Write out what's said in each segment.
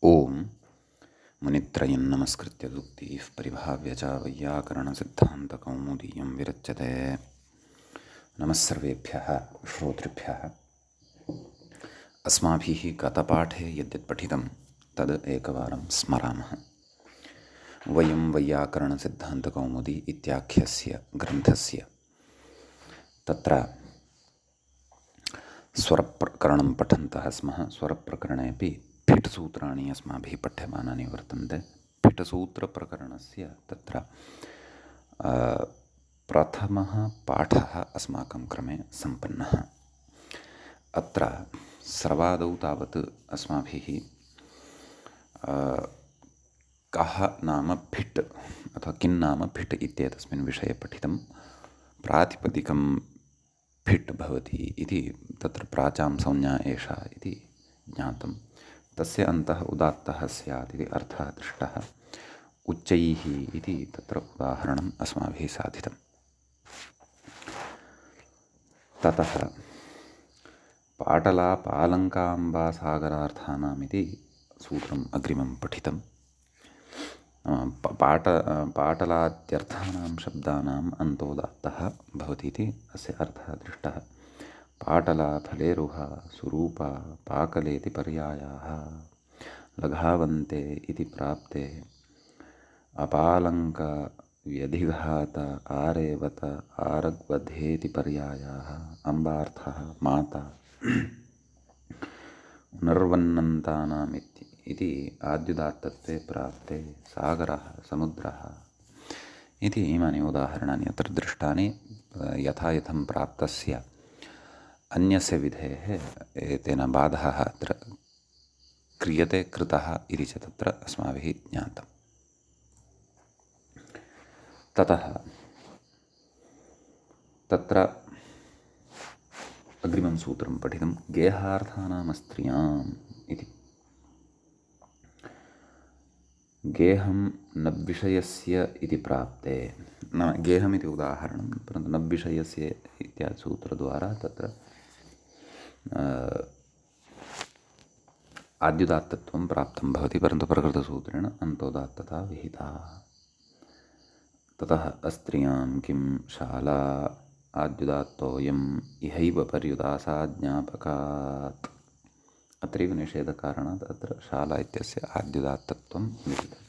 ओम मुनित्रयं नमस्कृत्य दुक्तिः परिभाव्य च वैयाकरणसिद्धान्तकौमुदीयं विरच्यते। नमः सर्वेभ्यः श्रोतृभ्यः। अस्माभिः गतपाठे यद्यत् पठितं तद् एकवारं स्मरामः। वयं वैयाकरणसिद्धान्तकौमुदी इत्याख्यस्य ग्रन्थस्य तत्र स्वरप्रकरणं पठन्तः स्मः। स्वरप्रकरणेऽपि पीठसूत्राणि अस्माभिः पठ्यमानानि वर्तन्ते। पीठसूत्रप्रकरणस्य तत्र प्रथमः पाठः अस्माकं क्रमे सम्पन्नः। अत्र सर्वादौ तावत् अस्माभिः कः नाम भिट् अथवा किन्नाम भिट् इत्येतस्मिन् विषये पठितं। प्रातिपदिकं भिट् भवति इति तत्र प्राचां संज्ञा एषा इति ज्ञातं। तस्य अन्तः उदात्तः स्यात् इति अर्थः दृष्टः। उच्चैः इति तत्र उदाहरणम् अस्माभिः साधितम्। ततः पाटलापालङ्काम्बासागरार्थानामिति सूत्रम् अग्रिमं पठितं। पाटलाद्यर्थानां शब्दानाम् अन्तोदात्तः भवति इति अस्य अर्थः दृष्टः। पाटला, फलेरुहा, सुरूपा, पाकलेति पर्यायाः लघावन्ते इति प्राप्ते अपालङ्क, व्यधिघात, आरेवत, आरग्वधेति पर्यायाः अम्बार्थः माता उनर्वन्नन्तानाम् इति आद्युदात्तत्वे प्राप्ते सागरः, समुद्रः इति इमानि उदाहरणानि अत्र दृष्टानि। यथा यथं प्राप्तस्य अन्यस्य विधेः एतेन बाधः अत्र क्रियते, कृतः इति च तत्र अस्माभिः ज्ञातम्। ततः तत्र अग्रिमं सूत्रं पठितं। गेहार्थानामस्त्रियाम् इति। गेहं नब्विषयस्य इति प्राप्ते, नाम गेहमिति उदाहरणं, परन्तु नब्विषयस्य इत्यादि सूत्रद्वारा तत्र आद्युदात्तत्वं प्राप्तं भवति, परन्तु प्रकृतसूत्रेण अन्तोदात्तता विहिता। ततः अस्त्रियां किं शाला आद्युदात्तोऽयम् इहैव पर्युदासाज्ञापकात्। अत्रैव निषेधकारणात् अत्र शाला इत्यस्य आद्युदात्तत्वं विहितम्।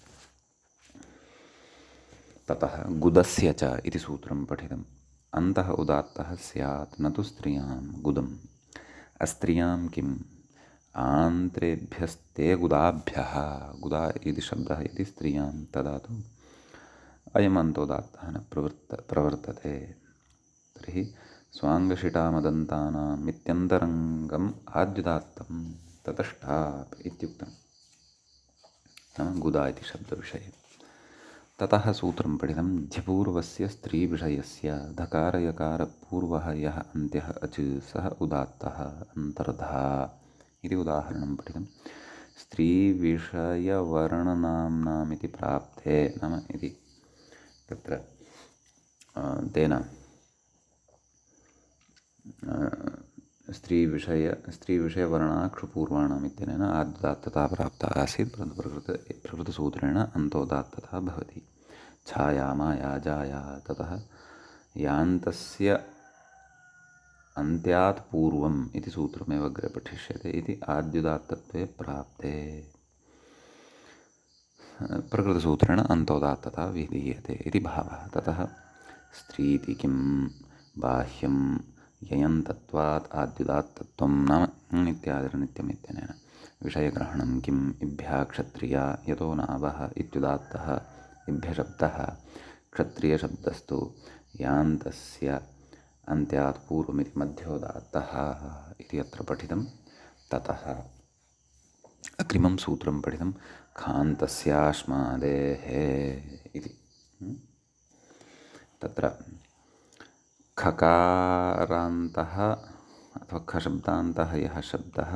ततः गुदस्य च इति सूत्रं पठितम्। अन्तः उदात्तः स्यात् न तु स्त्रियां गुदम्। अस्त्रियां किम् आन्त्रेभ्यस्ते गुदाभ्यः। गुदा इति शब्दः यदि स्त्रियां तदा तु अयमन्तोदात्तः न प्रवर्तते। तर्हि स्वाङ्गशिटामदन्तानाम् इत्यन्तरङ्गम् आद्युदात्तं ततष्टाप् इत्युक्तं, नाम गुदा इति शब्दविषये। ततः सूत्रं पठितं। ध्यपूर्वस्य स्त्रीविषयस्य धकारयकारपूर्वः यः अन्त्यः अच् सः उदात्तः अन्तर्धा इति उदाहरणं पठितं। स्त्रीविषयवर्णनाम्नामिति प्राप्ते, नाम इति तत्र तेन स्त्रीविषयवर्णाक्षुपूर्वाणाम् इत्यनेन आद्युदात्तता प्राप्ता आसीत्, परन्तु प्रकृतसूत्रेण अन्तोदात्तता भवति। छाया, माया, जाया, ततः यान्तस्य अन्त्यात् पूर्वम् इति सूत्रमेव अग्रे पठिष्यते इति आद्युदात्तत्वे प्राप्ते प्रकृतसूत्रेण अन्तोदात्तता विधीयते इति भावः। ततः स्त्रीति किं बाह्यं ययन्तत्वात् आद्युदात्तत्वं नाम इत्यादिर्नित्यमित्यनेन विषयग्रहणं किम् इभ्यः क्षत्रिया यतो नावः इत्युदात्तः इभ्यशब्दः क्षत्रियशब्दस्तु यान्तस्य अन्त्यात् पूर्वमिति मध्योदात्तः इति अत्र पठितं। ततः अग्रिमं सूत्रं पठितं। खान्तस्याश्मादेः इति। तत्र खकारान्तः अथवा खशब्दान्तः यः शब्दः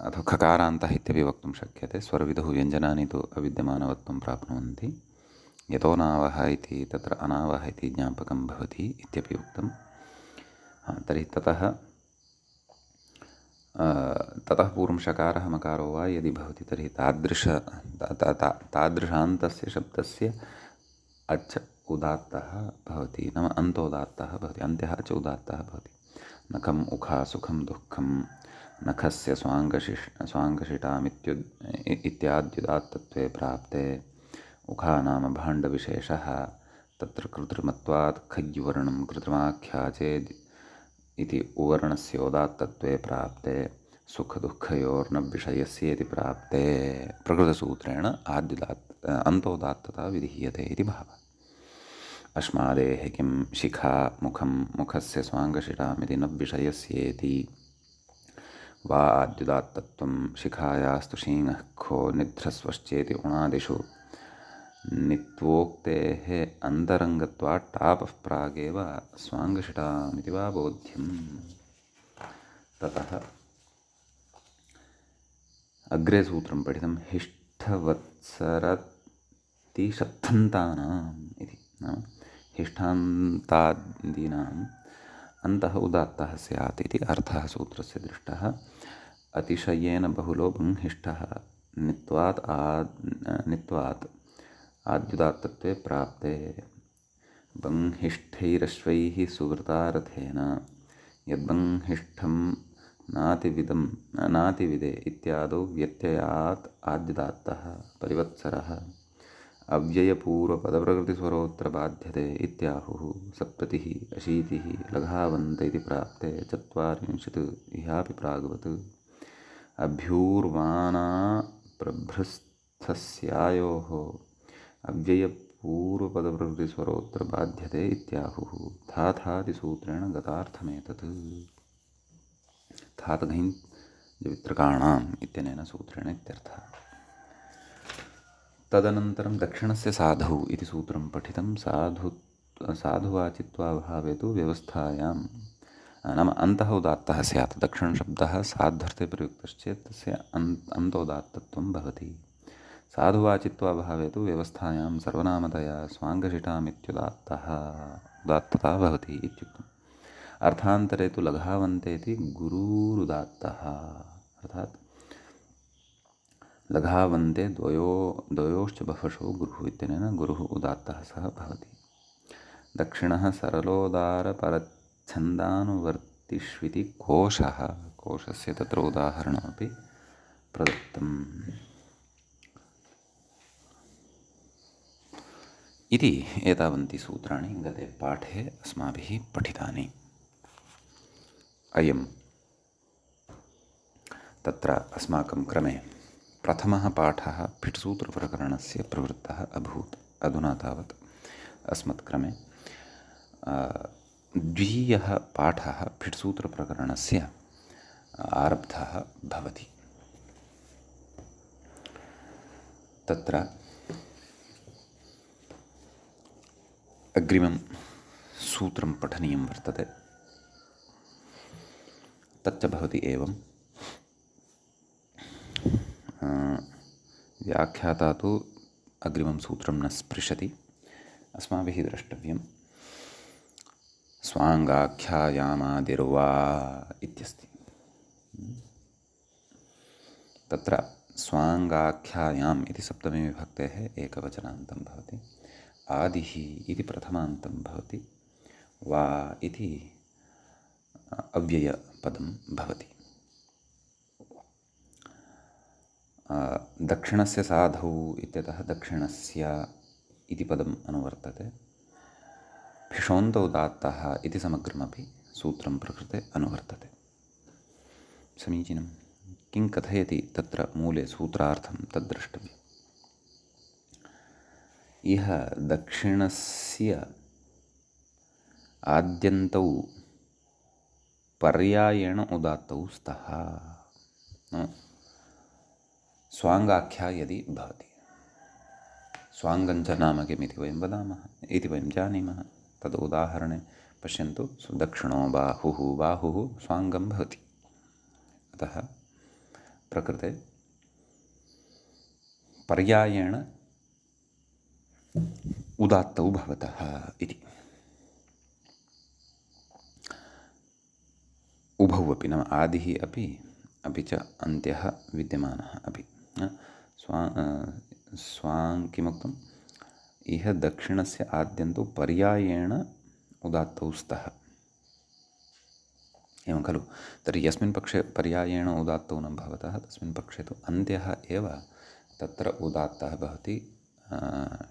अथवा खकारान्तः इत्यपि वक्तुं शक्यते। स्वरविदुः व्यञ्जनानि तु अविद्यमानवत्वं प्राप्नुवन्ति। यतो नावः इति तत्र अनावः इति ज्ञापकं भवति इत्यपि उक्तं। तर्हि ततः ततः पूर्वं शकारः मकारो वा यदि भवति तर्हि तादृशान्तस्य शब्दस्य अच् उदात्तः भवति, नाम अन्तोदात्तः भवति, अन्त्यः च उदात्तः भवति। नखम् उखा सुखं दुःखं नखस्य इत्याद्युदात्तत्वे प्राप्ते उखा नाम भाण्डविशेषः तत्र कृत्रिमत्वात् खय्युवर्णं कृत्रिमाख्या चेद् इति उवर्णस्योदात्तत्वे प्राप्ते सुखदुःखयोर्न विषयस्येति प्राप्ते प्रकृतसूत्रेण अन्तोदात्तता विधीयते इति भावः। अस्मादेः किं शिखा मुखं मुखस्य स्वाङ्गशिरामिति न विषयस्येति वा आद्युदात्तत्वं शिखायास्तु शीङः खो निध्रस्वश्चेति उणादिषु नित्वोक्तेः अन्तरङ्गत्वात् टापः प्रागेव स्वाङ्गशिटामिति वा बोध्यम्। ततः अग्रे सूत्रं पठितं हिष्ठवत्सरतिषत्थन्तानाम् इति, नाम हिष्ठान्तादीनाम् अन्तः उदात्तः स्यात् इति अर्थः सूत्रस्य दृष्टः। अतिशयेन बहुलो बंहिष्ठः नित्वात् आद्युदात्तत्वे प्राप्ते बंहिष्ठैरश्वैः सुवृतारथेन यद्बंहिष्ठं नातिविदे इत्यादौ व्यत्ययात् आद्युदात्तः परिवत्सरः अव्ययपूर्वपदप्रकृतिस्वरोऽत्र बाध्यते इत्याहुः। सप्ततिः अशीतिः लघावन्त इति प्राप्ते 40 इहापि प्राग्वत् अभ्यूर्वाना प्रभृस्थस्यायोः अव्ययपूर्वपदप्रकृतिस्वरोऽत्र बाध्यते इत्याहुः। धाथादिसूत्रेण गतार्थमेतत्। धातघञ् वित्रकाणाम् इत्यनेन सूत्रेण इत्यर्थः। तदनन्तरं दक्षिणस्य साधौ इति सूत्रं पठितं। साधुवाचित्वाभावे तु व्यवस्थायां नाम अन्तः उदात्तः स्यात्। दक्षिणशब्दः साद्धर्थे प्रयुक्तश्चेत् तस्य अन्तोदात्तत्वं भवति। साधुवाचित्वाभावे तु व्यवस्थायां सर्वनामतया स्वाङ्गशिटामित्युदात्तता भवति इत्युक्तम्। अर्थान्तरे तु लघावन्तेति गुरुरुदात्तः, अर्थात् लघावन्ते द्वयोश्च बहवशो गुरुः इत्यनेन गुरुः उदात्तः सः भवति। दक्षिणः सरलोदारपरच्छन्दानुवर्तिष्विति कोशः, कोशस्य तत्र उदाहरणमपि प्रदत्तम् इति। एतावन्ति सूत्राणि गते पाठे अस्माभिः पठितानि। अयं तत्र अस्माकं क्रमे प्रथमः पाठः फिट्सूत्रप्रकरणस्य प्रवृत्तः अभूत्। अधुना तावत् अस्मत्क्रमे द्वितीयः पाठः फिट्सूत्रप्रकरणस्य आरब्धः भवति। तत्र अग्रिमं सूत्रं पठनीयं वर्तते। तच्च भवति एवं। व्याख्याता तु अग्रिमं सूत्रं न स्पृशति। अस्माभिः द्रष्टव्यं स्वाङ्गाख्यायामादिर्वा इत्यस्ति। तत्र स्वाङ्गाख्यायाम् इति सप्तमी विभक्तेः एकवचनान्तं भवति। आदिः इति प्रथमान्तं भवति। वा इति अव्ययपदं भवति। दक्षिणस्य साधौ इत्यतः दक्षिणस्य इति पदम् अनुवर्तते। फिषोन्तोदात्तः इति समग्रमपि सूत्रं प्रकृते अनुवर्तते। समीचीनं। किं कथयति तत्र मूले सूत्रार्थं तद्द्रष्टव्यम्। इह दक्षिणस्य आद्यन्तौ पर्यायेण उदात्तौ स्तः। स्वाङ्गाख्या यदि भवति, स्वाङ्गञ्च नाम किमिति वयं वदामः, इति वयं जानीमः। तद् उदाहरणे पश्यन्तु। दक्षिणो बाहुः, बाहुः स्वाङ्गं भवति। अतः प्रकृते पर्यायेण उदात्तौ भवतः इति। उभौ अपि नाम आदिः अपि अपि च अन्त्यः विद्यमानः अपि स्वाङ् किमुक्तम् इह दक्षिणस्य आद्यन्तौ पर्यायेण उदात्तौ स्तः एवं खलु। तर्हि यस्मिन् पक्षे पर्यायेण उदात्तौ न भवतः तस्मिन् पक्षे तु अन्त्यः एव तत्र उदात्तः भवति,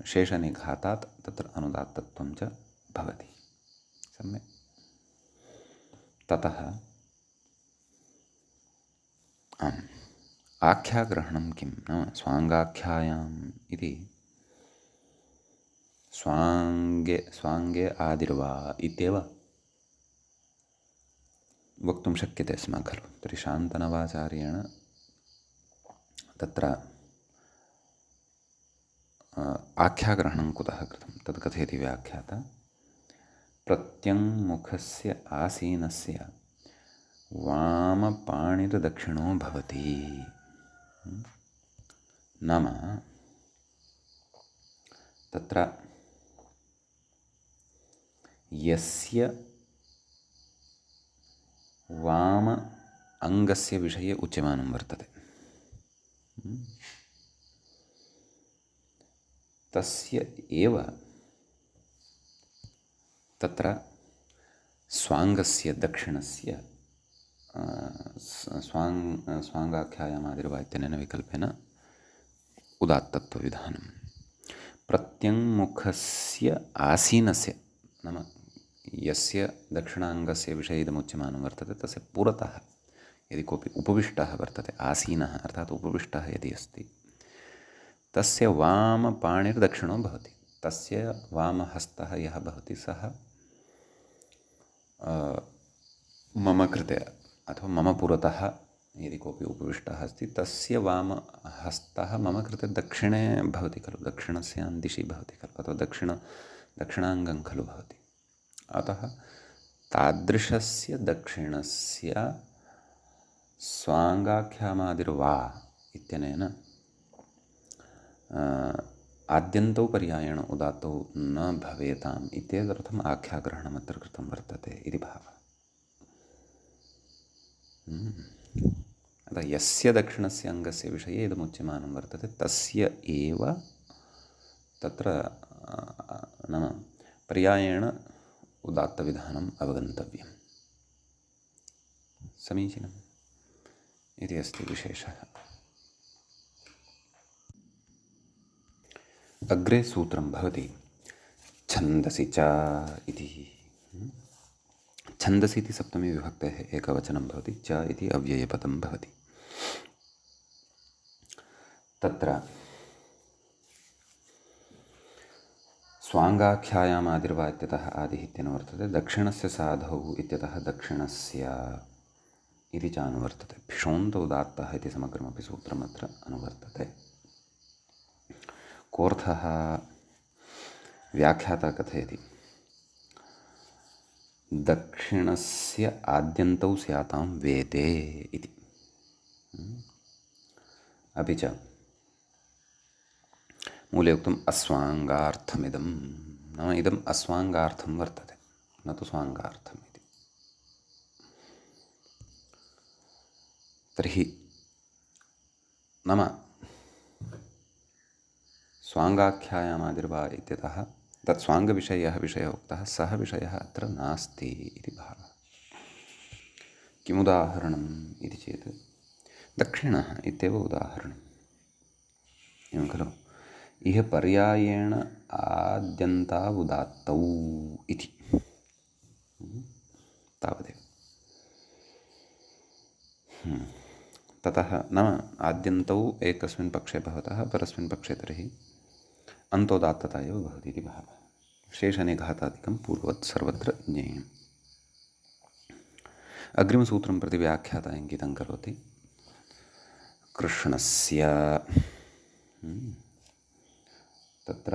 शेषनिघातात् तत्र अनुदात्तत्वं च भवति। सम्यक्। ततः आख्याग्रहणं किं नाम स्वाङ्गाख्यायाम् इति स्वाङ्गे आदिर्वा इत्येव वक्तुं शक्यते स्म खलु। तर्हि शान्तनवाचार्येण तत्र आख्याग्रहणं कुतः कृतं तद् कथयति व्याख्याता। प्रत्यङ्मुखस्य आसीनस्य वामपाणिर्दक्षिणो भवति। नाम तत्र यस्य वाम अङ्गस्य विषये उच्यमानं वर्तते तस्य एव तत्र स्वाङ्गस्य दक्षिणस्य स्वाङ्गाख्यायामादिर्वा इत्यनेन विकल्पेन उदात्तत्वविधानं। प्रत्यङ्मुखस्य आसीनस्य नाम यस्य दक्षिणाङ्गस्य विषये इदमुच्यमानं वर्तते तस्य पुरतः यदि कोऽपि उपविष्टः वर्तते, आसीनः अर्थात् उपविष्टः यदि अस्ति, तस्य वामपाणिर्दक्षिणो भवति। तस्य वामहस्तः यः भवति सः मम कृते अथवा मम पुरतः यदि कोऽपि उपविष्टः अस्ति तस्य वामहस्तः मम कृते दक्षिणे भवति खलु, दक्षिणस्यां दिशि भवति खलु, अथवा दक्षिणाङ्गं खलु भवति। अतः तादृशस्य दक्षिणस्य स्वाङ्गाख्यामादिर्वा इत्यनेन आद्यन्तौ पर्यायेण उदात्तौ न भवेताम् इत्येतदर्थम् आख्याग्रहणमत्र कृतं वर्तते इति भावः। अतः यस्य दक्षिणस्य अङ्गस्य विषये इदमुच्यमानं वर्तते तस्य एव तत्र नाम पर्यायेण उदात्तविधानम् अवगन्तव्यम्। समीचीनम् इति अस्ति विशेषः। अग्रे सूत्रं भवति छन्दसि च इति। छन्दसि इति सप्तमी विभक्तेः एकवचनं भवति, च इति अव्ययपदं भवति। तत्र स्वाङ्गाख्यायामादिर्वा इत्यतः आदिः इत्येन वर्तते, दक्षिणस्य साधौ इत्यतः दक्षिणस्य इति च अनुवर्तते। भिषोन्त उदात्तः इति समग्रमपि सूत्रमत्र अनुवर्तते। कोऽर्थः व्याख्याता कथयति, दक्षिणस्य आद्यन्तौ स्यातां वेदे इति। अपि च मूले उक्तम् अस्वाङ्गार्थमिदं, नाम इदम् अस्वाङ्गार्थं वर्तते न तु स्वाङ्गार्थम् इति। तर्हि नाम स्वाङ्गाख्यायामादिर्वा इत्यतः तत् स्वाङ्गविषयः विषयः उक्तः, सः विषयः अत्र नास्ति इति भावः। किमुदाहरणम् इति चेत् दक्षिणः इत्येव उदाहरणम्। एवं खलु, इह पर्यायेण आद्यन्तावुदात्तौ इति तावदेव। ततः नाम आद्यन्तौ एकस्मिन् पक्षे भवतः परस्मिन् पक्षे तर्हि अन्तोदात्तता एव भवति इति भावः। शेषनिघातादिकं पूर्ववत् सर्वत्र ज्ञेयम्। अग्रिमसूत्रं प्रति व्याख्याता इङ्गितं करोति, कृष्णस्य तत्र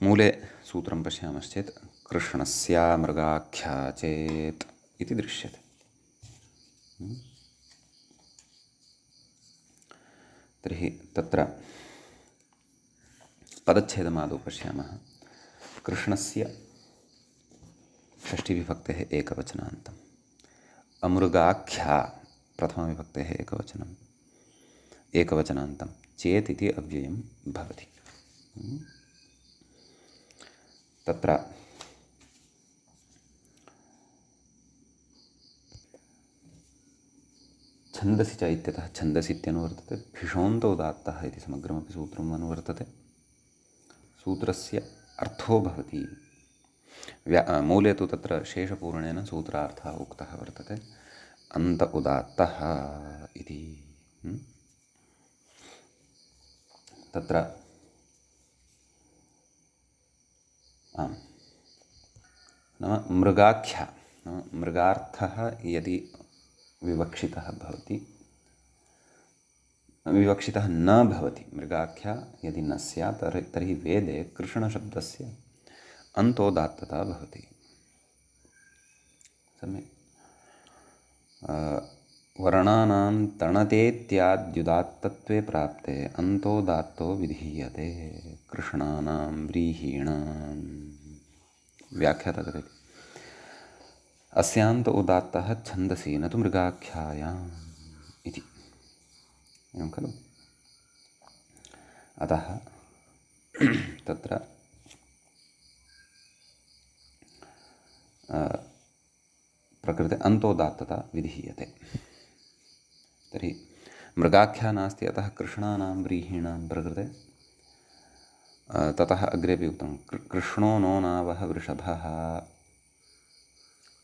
मूले सूत्रं पश्यामश्चेत् कृष्णस्य मृगाख्या चेत् इति दृश्यते। तर्हि तत्र पदच्छेदमादौ पश्यामः। कृष्णस्य षष्ठीविभक्तेः एकवचनान्तम्, अमृगाख्या प्रथमाविभक्तेः एकवचनान्तं चेत् इति अव्ययं भवति। तत्र छन्दसि च इत्यतः छन्दसि इत्यनुवर्तते, भिषोन्तोदात्तः इति समग्रमपि सूत्रम् अनुवर्तते। सूत्रस्य अर्थो भवति मूले तु तत्र शेषपूर्णेन सूत्रार्थः उक्तः वर्तते, अन्त उदात्तः इति। तत्र नाम मृगाख्या, नाम मृगार्थः यदि विवक्षितः भवति, विवक्षितः न भवति, मृगाख्या यदि न स्यात् तर्हि वेदे कृष्णशब्दस्य अन्तोदात्तता भवति। सम्यक्। वर्णानां तणतेत्याद्युदात्तत्वे प्राप्ते अन्तोदात्तो विधीयते कृष्णानां व्रीहीणां। व्याख्याता कथयति अस्यान्त उदात्तः छन्दसि न तु मृगाख्यायाम् इति। एवं खलु। अतः तत्र प्रकृते अन्तोदात्तता विधीयते। तर्हि मृगाख्या नास्ति, अतः कृष्णानां व्रीहीणां प्रकृते ततः अग्रेपि उक्तं कृष्णो नो नावः वृषभः।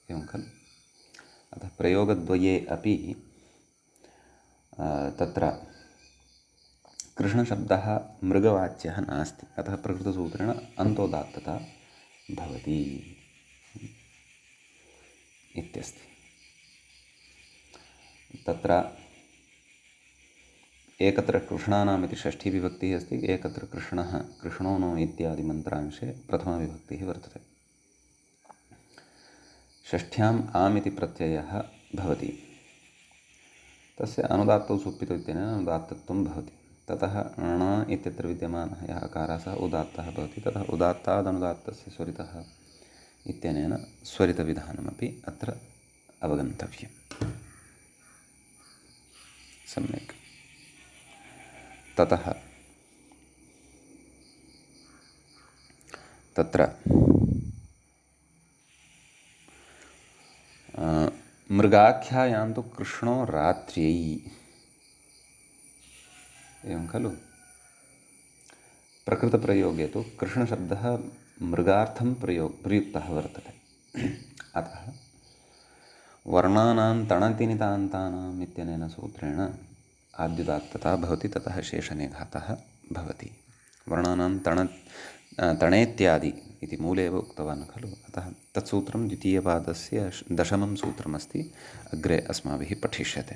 एवं खलु। अतः प्रयोगद्वये अपि तत्र कृष्णशब्दः मृगवाच्यः नास्ति, अतः प्रकृतसूत्रेण अन्तोदात्तता भवति इत्यस्ति। तत्र एकत्र कृष्णानाम् इति षष्ठीविभक्तिः अस्ति, एकत्र कृष्णः कृष्णो नो इत्यादि मन्त्रांशे प्रथमाविभक्तिः वर्तते। षष्ठ्याम् आम् इति प्रत्ययः भवति, तस्य अनुदात्तौ सुप्पितौ इत्यनेन अनुदात्तत्वं भवति। ततः ण इत्यत्र विद्यमानः यः अकारः सः उदात्तः भवति, ततः उदात्तादनुदात्तस्य स्वरितः इत्यनेन स्वरितविधानमपि अत्र अवगन्तव्यम्। सम्यक्। ततः तत्र मृगाख्यायां तु कृष्णो रात्र्यै। एवं खलु। प्रकृतप्रयोगे तु कृष्णशब्दः मृगार्थं प्रयुक्तः वर्तते। अतः वर्णानां तणतिनितान्तानाम् इत्यनेन सूत्रेण आद्युदात्तता भवति, ततः शेषनिघातः भवति। वर्णानां तणेत्यादि इति मूले एव उक्तवान् खलु, अतः तत्सूत्रं द्वितीयपादस्य दशमं सूत्रमस्ति, अग्रे अस्माभिः पठिष्यते।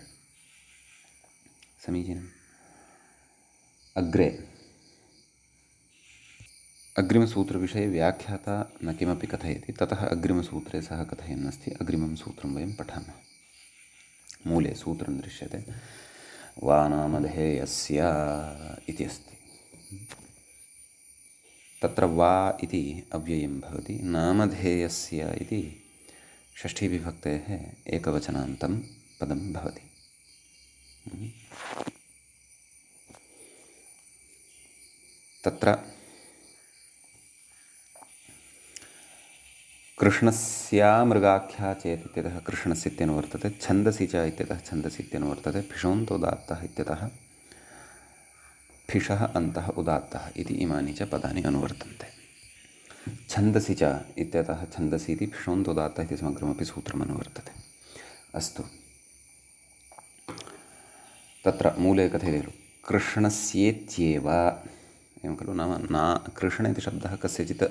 समीचीनम्। अग्रे अग्रिमसूत्रविषये व्याख्याता न किमपि कथयति, ततः अग्रिमसूत्रे सः कथयन्नस्ति। अग्रिमं सूत्रं वयं पठामः। मूले सूत्रं दृश्यते, वानामधेयस्य इति अस्ति। तत्र वा इति अव्ययं भवति, नामधेयस्य इति षष्ठीविभक्तेः एकवचनान्तं पदं भवति। तत्र कृष्णस्य मृगाख्या चेत् इत्यतः कृष्णस्य इत्यनुवर्तते, छन्दसि च इत्यतः छन्दसि इत्यनुवर्तते, भिषोन्तोदात्तः इत्यतः फिषः अन्तः उदात्तः इति इमानि च पदानि अनुवर्तन्ते। छन्दसि च इत्यतः छन्दसि इति भिषोन्तोदात्तः इति समग्रमपि सूत्रम् अनुवर्तते। अस्तु। तत्र मूले कथयति कृष्णस्येत्येव। एवं खलु। नाम कृष्ण इति शब्दः कस्यचित्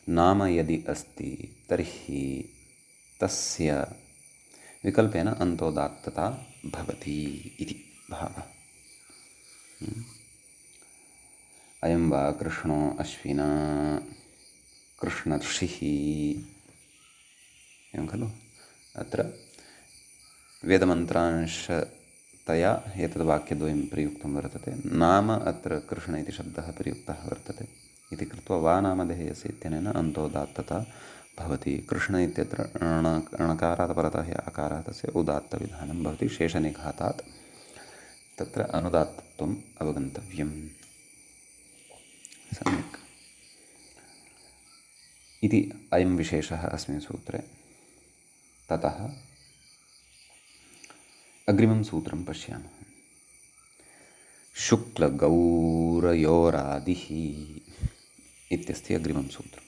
नाम यदि अस्ति तर्हि तस्य विकल्पेन अन्तोदात्तता भवति इति भावः। अयं वा कृष्णो अश्विना कृष्णर्षिः। एवं खलु। अत्र वेदमन्त्रांशतया एतद् वाक्यद्वयं प्रयुक्तं वर्तते। नाम अत्र कृष्ण इति शब्दः प्रयुक्तः वर्तते इति कृत्वा वा नामधेयस्य इत्यनेन अन्तोदात्तता भवति। कृष्ण इत्यत्र णकारात् परतः अकारः तस्य उदात्तविधानं भवति। शेषनिघातात् तत्र अनुदात्तत्वम् अवगन्तव्यम्। सम्यक् इति अयं विशेषः अस्मिन् सूत्रे। ततः अग्रिमं सूत्रं पश्यामः। शुक्लगौरयोरादिः इत्यस्ति अग्रिमं सूत्रम्।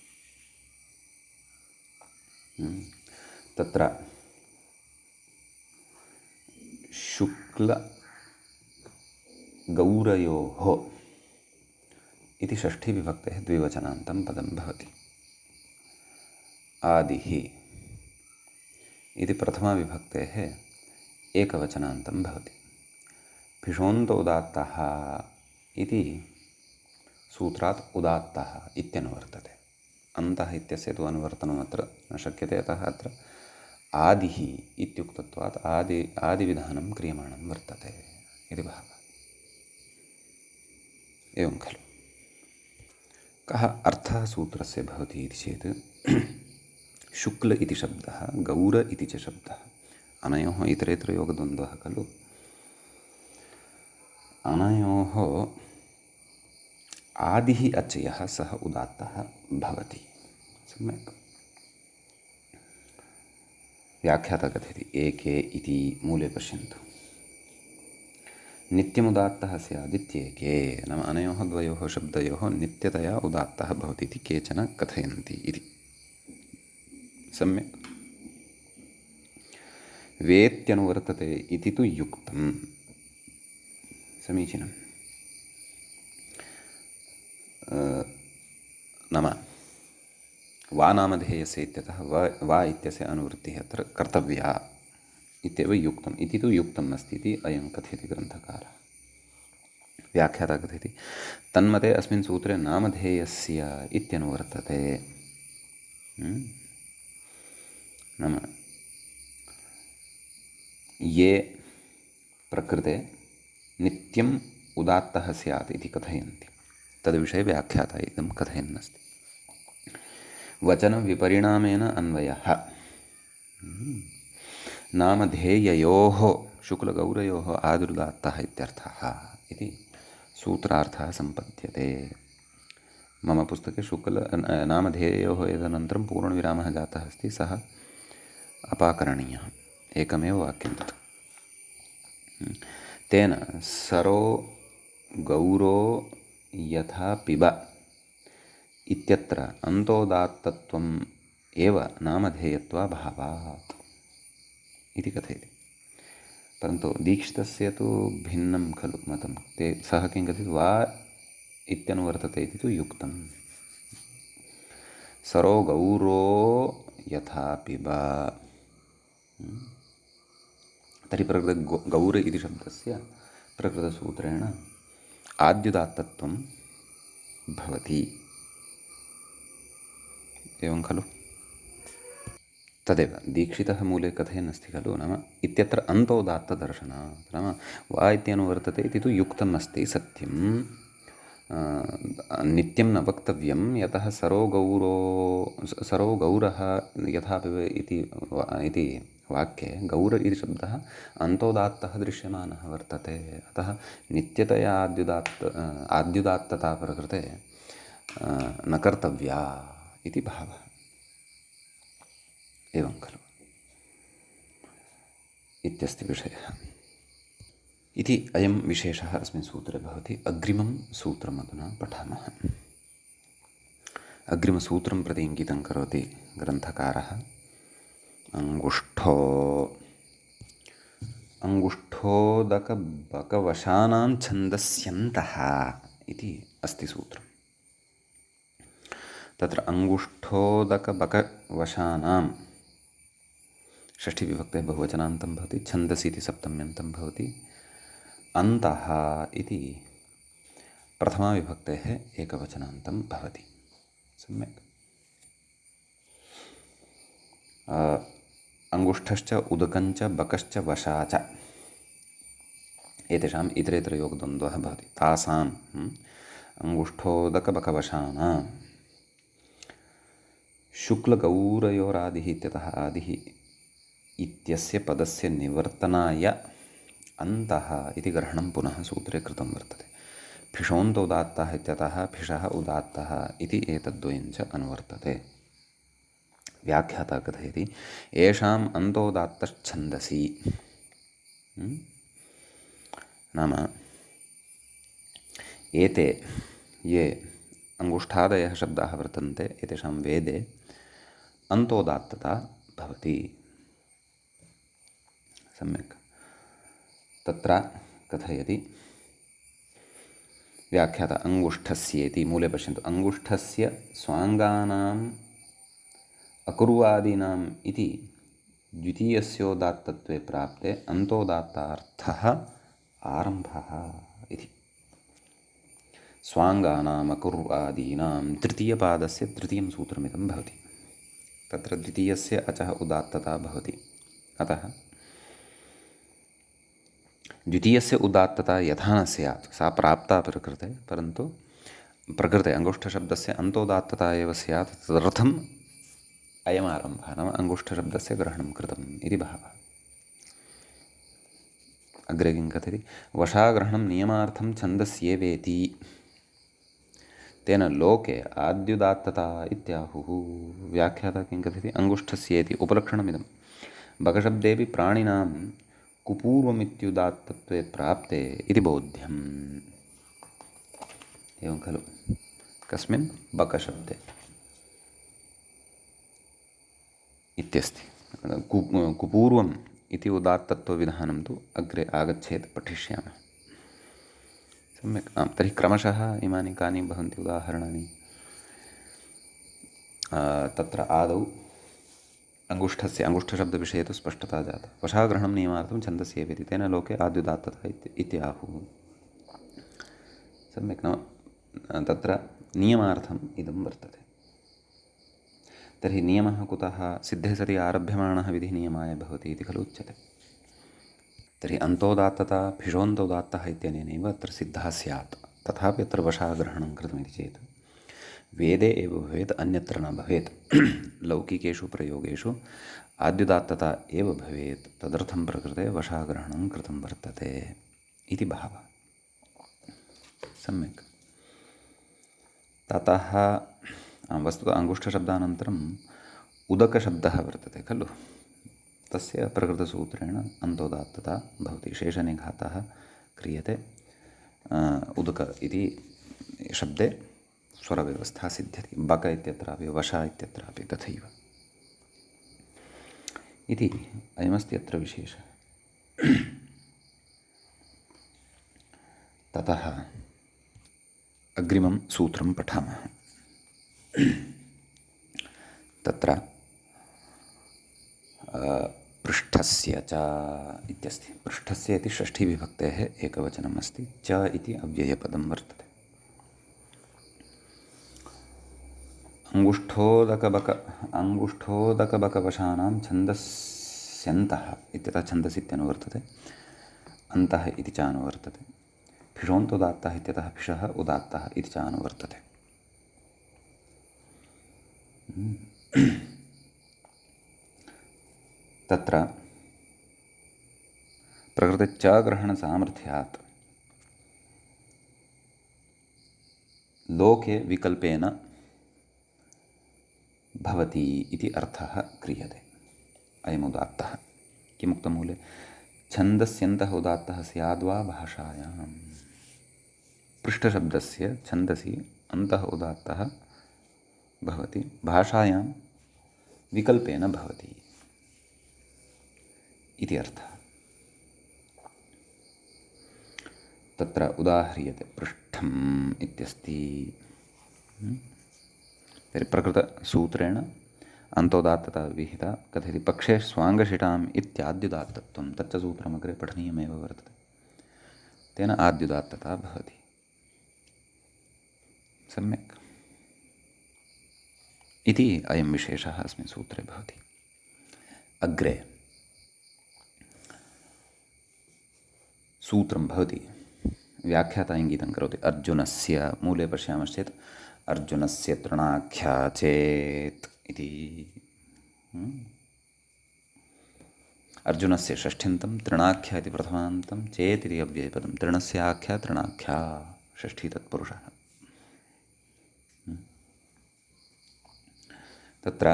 तत्र शुक्लगौरयोः इति षष्ठीविभक्तेः द्विवचनान्तं पदं भवति। आदिः इति प्रथमाविभक्तेः एकवचनान्तं भवति। भिषोन्तोदात्तः इति सूत्रात् उदात्तः इत्यनुवर्तते। अन्तः इत्यस्य तु अनुवर्तनमत्र न शक्यते, अतः अत्र आदिः इत्युक्तत्वात् आदिविधानं क्रियमाणं वर्तते इति भावः। एवं खलु। कः अर्थः सूत्रस्य भवति इति चेत् शुक्ल इति शब्दः, गौर इति च शब्दः, अनयोः इतरेतरयोगद्वन्द्वः खलु। अनयोः आदिः अचयः सः उदात्तः भवति। सम्यक् व्याख्याता कथयति एके इति मूले पश्यन्तु। नित्यमुदात्तः स्यादित्येके, नाम अनयोः द्वयोः शब्दयोः नित्यतया उदात्तः भवति इति केचन कथयन्ति इति। सम्यक् वेत्यनुवर्तते इति तु युक्तं, समीचीनं। नाम वा नामधेयस्य इत्यतः वा इत्यस्य अनुवृत्तिः अत्र कर्तव्या इत्येव युक्तम् इति तु युक्तम् अस्ति इति अयं कथयति ग्रन्थकारः। व्याख्याता कथयति तन्मते अस्मिन् सूत्रे नामधेयस्य इत्यनुवर्तते। नाम ये प्रकृते नित्यम् उदात्तः स्यात् इति कथयन्ति तद्विषये व्याख्याता इदं कथयन्नस्ति। वचनविपरिणामेन अन्वयः नामधेययोः शुक्लगौरयोः आदिरुदात्तः इत्यर्थः इति सूत्रार्थः सम्पद्यते। मम पुस्तके नामधेययोः एतदनन्तरं पूर्णविरामः जातः अस्ति, सः अपाकरणीयः। एकमेव वाक्यं तत्। तेन सरो गौरो यथा पिब इत्यत्र अन्तोदात्तत्वम् एव नामधेयत्वाभावात् इति कथयति। परन्तु दीक्षितस्य तु भिन्नं खलु मतं। सः किं कथयति, वा इत्यनुवर्तते इति तु युक्तं। सरो गौरो यथा पिब, तर्हि गौर इति शब्दस्य प्रकृतसूत्रेण आद्युदात्तत्वं भवति। एवं खलु। तदेव दीक्षितः मूले कथयन्नस्ति खलु, नाम इत्यत्र अन्तोदात्तदर्शनात्, नाम वा इत्यनुवर्तते इति तु युक्तम् अस्ति, सत्यं। नित्यं न वक्तव्यं, यतः सरो गौरः यथा इति वाक्ये गौर इति शब्दः अन्तोदात्तः दृश्यमानः वर्तते। अतः नित्यतया आद्युदात्तता प्रकृते न कर्तव्या इति भावः। एवं खलु इत्यस्ति विषयः। इति अयं विशेषः अस्मिन् सूत्रे भवति। अग्रिमं सूत्रम् अधुना पठामः। अग्रिमसूत्रं प्रति इङ्गितं करोति ग्रन्थकारः। अङ्गुष्ठोदकबकवशानां छन्दस्यन्तः इति अस्ति सूत्रम्। तत्र अङ्गुष्ठोदकबकवशानां षष्ठीविभक्तेः बहुवचनान्तं भवति, छन्दसि इति सप्तम्यन्तं भवति, अन्तः इति प्रथमाविभक्तेः एकवचनान्तं भवति। सम्यक् अङ्गुष्ठश्च उदकञ्च बकश्च वशा च एतेषाम् इतरेतरयोगद्वन्द्वः भवति। तासाम् अङ्गुष्ठोदकबकवशानां शुक्लगौरयोरादिः इत्यतः आदिः इत्यस्य पदस्य निवर्तनाय अन्तः इति ग्रहणं पुनः सूत्रे कृतं वर्तते। फिषोन्तोदात्तः इत्यतः फिषः उदात्तः इति एतद्द्वयं च अनुवर्तते। व्याख्याता कथयति येषाम् अन्तोदात्तश्छन्दसि नाम एते ये अङ्गुष्ठादयः शब्दाः वर्तन्ते एतेषां वेदे अन्तोदात्तता भवति। सम्यक् तत्र कथयति व्याख्याता अङ्गुष्ठस्येति मूले पश्यन्तु अङ्गुष्ठस्य स्वाङ्गानाम् अकुर्वादीनाम् इति द्वितीयस्योदात्तत्वे प्राप्ते अन्तोदात्तार्थः आरम्भः इति। स्वाङ्गानाम् अकुर्वादीनां तृतीयपादस्य तृतीयं सूत्रमिदं भवति। तत्र द्वितीयस्य अचः उदात्तता भवति। अतः द्वितीयस्य उदात्तता यथा न स्यात् सा प्राप्ता प्रकृते, परन्तु प्रकृते अङ्गुष्ठशब्दस्य अन्तोदात्तता एव स्यात्, तदर्थम् अयम् आरम्भः नाम अङ्गुष्ठशब्दस्य ग्रहणं कृतम् इति भावः। अग्रे किं कथयति वशाग्रहणं नियमार्थं छन्दस्येवेति तेन लोके आद्युदात्तता इत्याहुः। व्याख्याता किं कथयति अङ्गुष्ठस्येति उपलक्षणमिदं बकशब्देऽपि प्राणिनां कुपूर्वमित्युदात्तत्वे प्राप्ते इति बोध्यम्। एवं खलु कस्मिन् बकशब्दे इत्यस्ति कुपूर्वम् इति उदात्तत्वविधानं तु अग्रे आगच्छेत् पठिष्यामः। सम्यक् तर्हि क्रमशः इमानि कानि भवन्ति उदाहरणानि। तत्र आदौ अङ्गुष्ठशब्दविषये तु स्पष्टता जाता। वशाग्रहणं नियमार्थं छन्दस्येवेति तेन लोके आद्युदात्तता इत्याहुः। सम्यक् नाम तत्र नियमार्थम् इदं वर्तते। तर्हि नियमः कुतः सिद्धे सति आरभ्यमाणः विधिः नियमाय भवति इति खलु उच्यते। तर्हि अन्तोदात्तता फिषोन्तोदात्तः इत्यनेनैव अत्र सिद्धः स्यात्। तथापि अत्र वशाग्रहणं कृतमिति चेत् वेदे एव भवेत्, अन्यत्र न भवेत्। लौकिकेषु प्रयोगेषु आद्युदात्तता एव भवेत्, तदर्थं प्रकृते वशाग्रहणं कृतं वर्तते इति भावः। सम्यक् ततः वस्तुतः अङ्गुष्ठशब्दानन्तरम् उदकशब्दः वर्तते खलु, तस्य प्रकृतसूत्रेण अन्तोदात्तता भवति। शेषनिघातः क्रियते उदक इति शब्दे स्वरव्यवस्था सिद्ध्यति। बक इत्यत्रापि वशा इत्यत्रापि तथैव इति अयमस्ति अत्र विशेषः। ततः अग्रिमं सूत्रं पठामः। तत्र पृष्ठस्य च इत्यस्ति। पृष्ठस्य इति षष्ठीविभक्तेः एकवचनम् अस्ति। च इति अव्ययपदं वर्तते। अङ्गुष्ठोदकबकवशानां छन्दस्यन्तः इत्यतः छन्दसि इत्यनुवर्तते, अन्तः इति च अनुवर्तते। फिषोन्तोदात्तः इत्यतः फिषः उदात्तः इति च अनुवर्तते। तत्र प्रकृते च ग्रहणसामर्थ्यात् लोके विकल्पेन भवति इति अर्थः क्रियते। अयमुदात्तः किमुक्तं मूले छन्दस्यन्तः उदात्तः स्याद्वा भाषायां। पृष्ठशब्दस्य छन्दसि अन्तः उदात्तः भवति, भाषायां विकल्पेन भवति इति अर्थः। तत्र उदाह्रियते पृष्ठम् इत्यस्ति। तर्हि प्रकृतसूत्रेण अन्तोदात्तता विहिता। कथयति पक्षे स्वाङ्गशिटाम् इत्याद्युदात्तत्वं, तच्च सूत्रमग्रे पठनीयमेव वर्तते। तेन आद्युदात्तता भवति। सम्यक् इति अयं विशेषः अस्मिन् सूत्रे भवति। अग्रे सूत्रं भवति, व्याख्याता इङ्गितं करोति अर्जुनस्य। मूले पश्यामश्चेत् अर्जुनस्य तृणाख्या चेत् इति। अर्जुनस्य षष्ठ्यन्तं तृणाख्या इति प्रथमान्तं चेत् इति अव्ययपदं तृणस्य आख्या तृणाख्या षष्ठी तत्पुरुषः। तत्र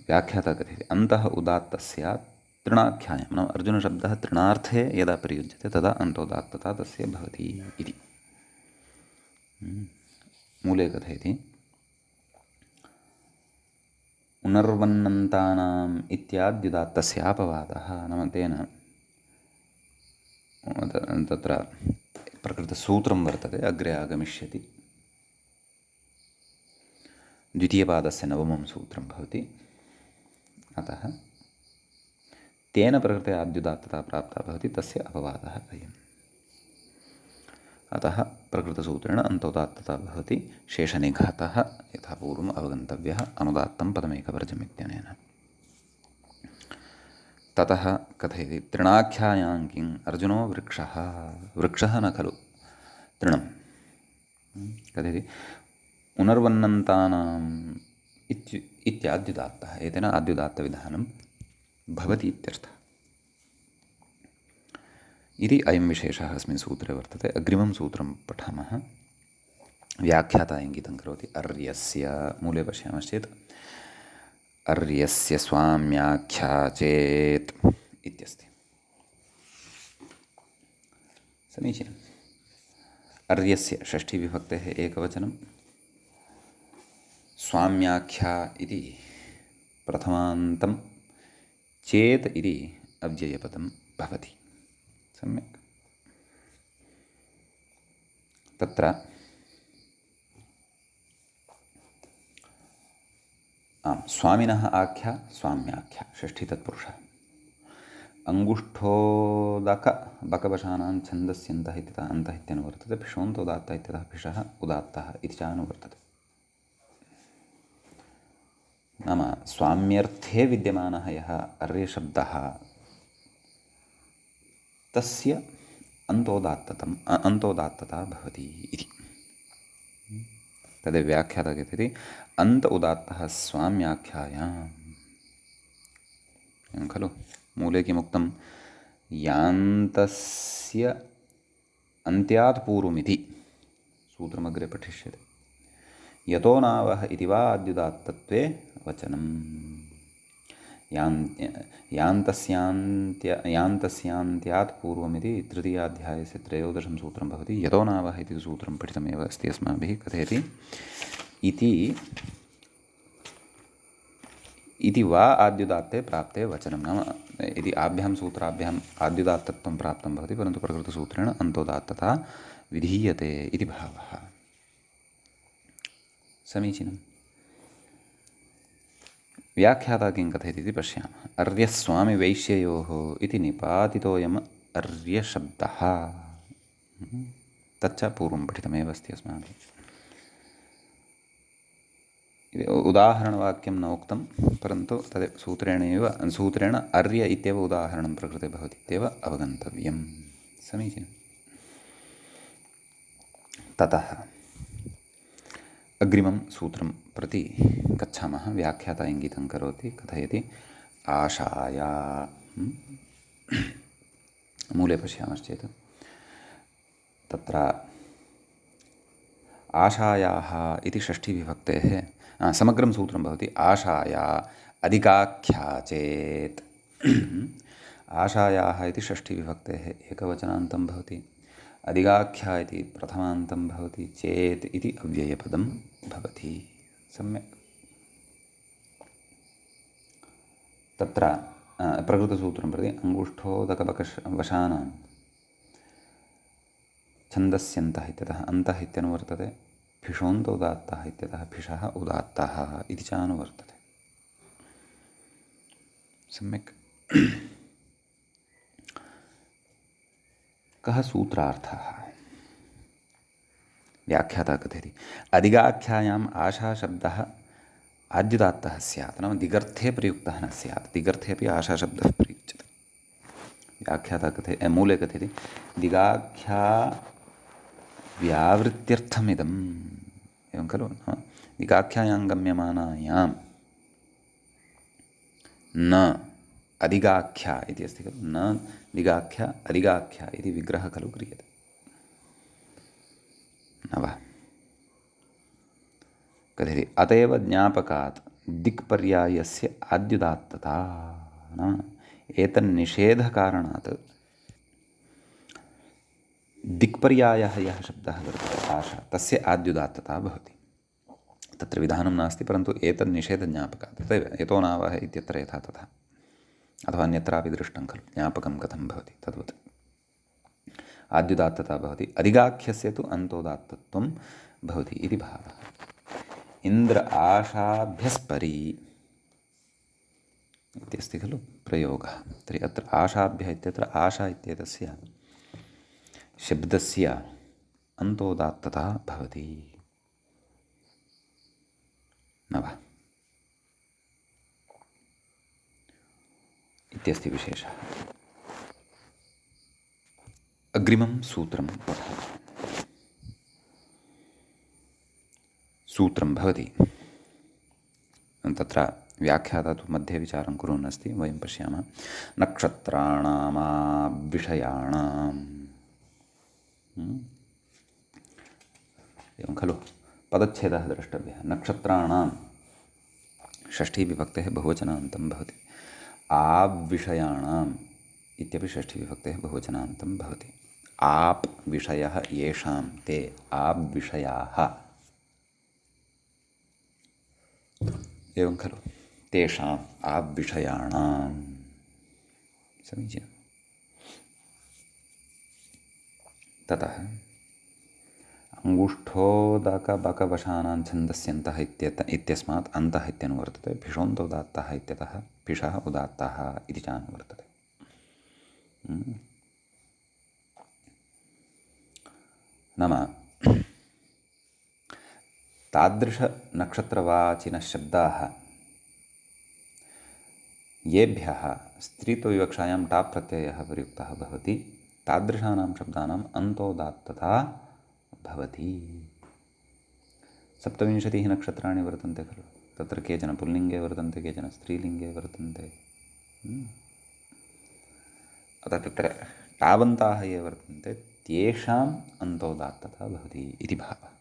व्याख्याता कथयति अन्तः उदात्तः स्यात् तृणाख्यायां नाम अर्जुनशब्दः तृणार्थे यदा प्रयुज्यते तदा अन्तोदात्तता तस्य भवति इति। मूले कथयति उनर्वन्नन्तानाम् इत्याद्युदात्तस्यापवादः नाम तेन तत्र प्रकृतसूत्रं वर्तते अग्रे आगमिष्यति द्वितीयपादस्य नवमं सूत्रं भवति। अतः तेन प्रकृते आद्युदात्तता प्राप्ता भवति तस्य अपवादः अयम्। अतः प्रकृतसूत्रेण अन्तोदात्तता भवति शेषनिघातः यथा पूर्वम् अवगन्तव्यः अनुदात्तं पदमेकवर्जम् इत्यनेन। ततः कथयति तृणाख्यायां किम् अर्जुनो वृक्षः वृक्षः न खलु तृणं कथयति उनर्वन्नन्तानाम् इत्याद्युदात्तः एतेन आद्युदात्तविधानं भवति इत्यर्थः। इति अयं विशेषः अस्मिन् सूत्रे वर्तते। अग्रिमं सूत्रं पठामः। व्याख्याता इङ्गितं करोति अर्यस्य मूले पश्यामश्चेत् अर्यस्य स्वाम्याख्या चेत् इत्यस्ति। समीचीनम्। अर्यस्य षष्ठीविभक्तेः एकवचनं स्वाम्याख्या इति प्रथमान्तं चेत् इति अव्ययपदं भवति। सम्यक्। तत्र स्वामिनः आख्या स्वाम्याख्या षष्ठी तत्पुरुषः अङ्गुष्ठोदक बकवशानां छन्दस्यन्तः इत्यतः अन्तः इत्यनुवर्तते भिषोन्तोदात्तः इत्यतः भिषः उदात्तः इति च अनुवर्तते। नाम स्वाम्यर्थे विद्यमानः यः अर्यशब्दः तस्य अन्तोदात्तता भवति इति। तद् व्याख्याता कथयति अन्त उदात्तः स्वाम्याख्यायां खलु मूले किमुक्तं यान्तस्य अन्त्यात् पूर्वमिति सूत्रमग्रे पठिष्यते। यतो नावः इति वा अद्युदात्तत्वे वचनं यान्तस्यान्त्यात् पूर्वमिति तृतीयाध्यायस्य त्रयोदशं सूत्रं भवति। यतो नावः इति सूत्रं पठितमेव अस्ति अस्माभिः। कथयति इति वा आद्युदात्ते प्राप्ते वचनं नाम यदि आभ्यां सूत्राभ्याम् आद्युदात्तत्वं प्राप्तं भवति परन्तु प्रकृतसूत्रेण अन्तोदात्तता विधीयते इति भावः। समीचीनम्। व्याख्याता किं कथयति इति पश्यामः। अर्यस्वामिवैश्ययोः इति निपातितोऽयम् अर्यशब्दः तच्च पूर्वं पठितमेव अस्ति अस्माभिः। उदाहरणवाक्यं न उक्तं परन्तु तद् सूत्रेण अर्य इत्येव उदाहरणं प्रकृते भवति इत्येव अवगन्तव्यं। समीचीनं। ततः अग्रिमं सूत्रं प्रति गच्छामः। व्याख्याता इङ्गितं करोति कथयति आशाया मूले पश्यामश्चेत् तत्र आशायाः इति षष्ठीविभक्तेः समग्रं सूत्रं भवति। आशाया अधिकाख्या चेत् आशायाः इति षष्ठीविभक्तेः एकवचनान्तं भवति। अधिकाख्या इति प्रथमान्तं भवति। चेत् इति अव्ययपदं भवति। सम्यक्। तत्र प्रकृतसूत्रं प्रति अङ्गुष्ठोदकवशानां छन्दस्यन्तः इत्यतः अन्तः इत्यनुवर्तते भिषोन्तोदात्तः इत्यतः भिषः उदात्तः इति च अनुवर्तते। सम्यक्। कः सूत्रार्थः? व्याख्याता कथयति अधिकाख्यायाम् आशाशब्दः आद्युदात्तः स्यात् नाम दिगर्थे प्रयुक्तः न स्यात्। दिगर्थे अपि आशाशब्दः प्रयुज्यते। व्याख्याता मूले कथयति दिगाख्या व्यावृत्त्यर्थमिदं एवं खलु दिगाख्यायां गम्यमानायां न अधिगाख्या इति अस्ति खलु न दिगाख्या अधिगाख्या इति विग्रहः खलु क्रियते न वा कथयति अत एव ज्ञापकात् दिक्पर्यायस्य आद्युदात्तता न एतन्निषेधकारणात् दिक्पर्यायः यः शब्दः वर्तते आशा तस्य आद्युदात्तता भवति तत्र विधानं नास्ति परन्तु एतन्निषेधज्ञापकात् तदेव यतो नावः इत्यत्र यथा तथा अथवा अन्यत्रापि दृष्टं खलु ज्ञापकं कथं भवति तद्वत् आद्युदात्तता भवति अधिगाख्यस्य तु अन्तोदात्तत्वं भवति इति भावः इन्द्र आशाभ्यस्परि इत्यस्ति खलु प्रयोगः तर्हि अत्र आशाभ्यः इत्यत्र आशा इत्येतस्य शब्दस्य अन्तोदात्तता भवति न वा इत्यस्ति विशेषः अग्रिमं सूत्रं पठामः सूत्रं भवति तत्र व्याख्याता तु मध्ये विचारं कुर्वन् अस्ति वयं पश्यामः नक्षत्राणामाविषयाणाम् एवं खलु पदच्छेदः द्रष्टव्यः नक्षत्राणां षष्ठीविभक्तेः बहुवचनान्तं भवति आविषयाणाम् इत्यपि षष्ठीविभक्तेः बहुवचनान्तं भवति आप् विषयः येषां ते आविषयाः एवं खलु तेषाम् आविषयाणां समीचीनं ततः अङ्गुष्ठोदकबकवशानां छन्दस्यन्तः इत्यस्मात् अन्तः इत्यनुवर्तते भिषोन्तोदात्तः इत्यतः भिषः उदात्तः इति चानुवर्तते नाम तादृशनक्षत्रवाचिनः शब्दाः येभ्यः स्त्रीत्वविवक्षायां टाप् प्रत्ययः प्रयुक्तः भवति तादृशानां शब्दानाम् अन्तोदात्तता भवति 27 नक्षत्राणि वर्तन्ते खलु तत्र केचन पुल्लिङ्गे वर्तन्ते केचन स्त्रीलिङ्गे वर्तन्ते अतः तत्र तावन्ताः ये वर्तन्ते तेषाम् अन्तोदात्तता भवति इति भावः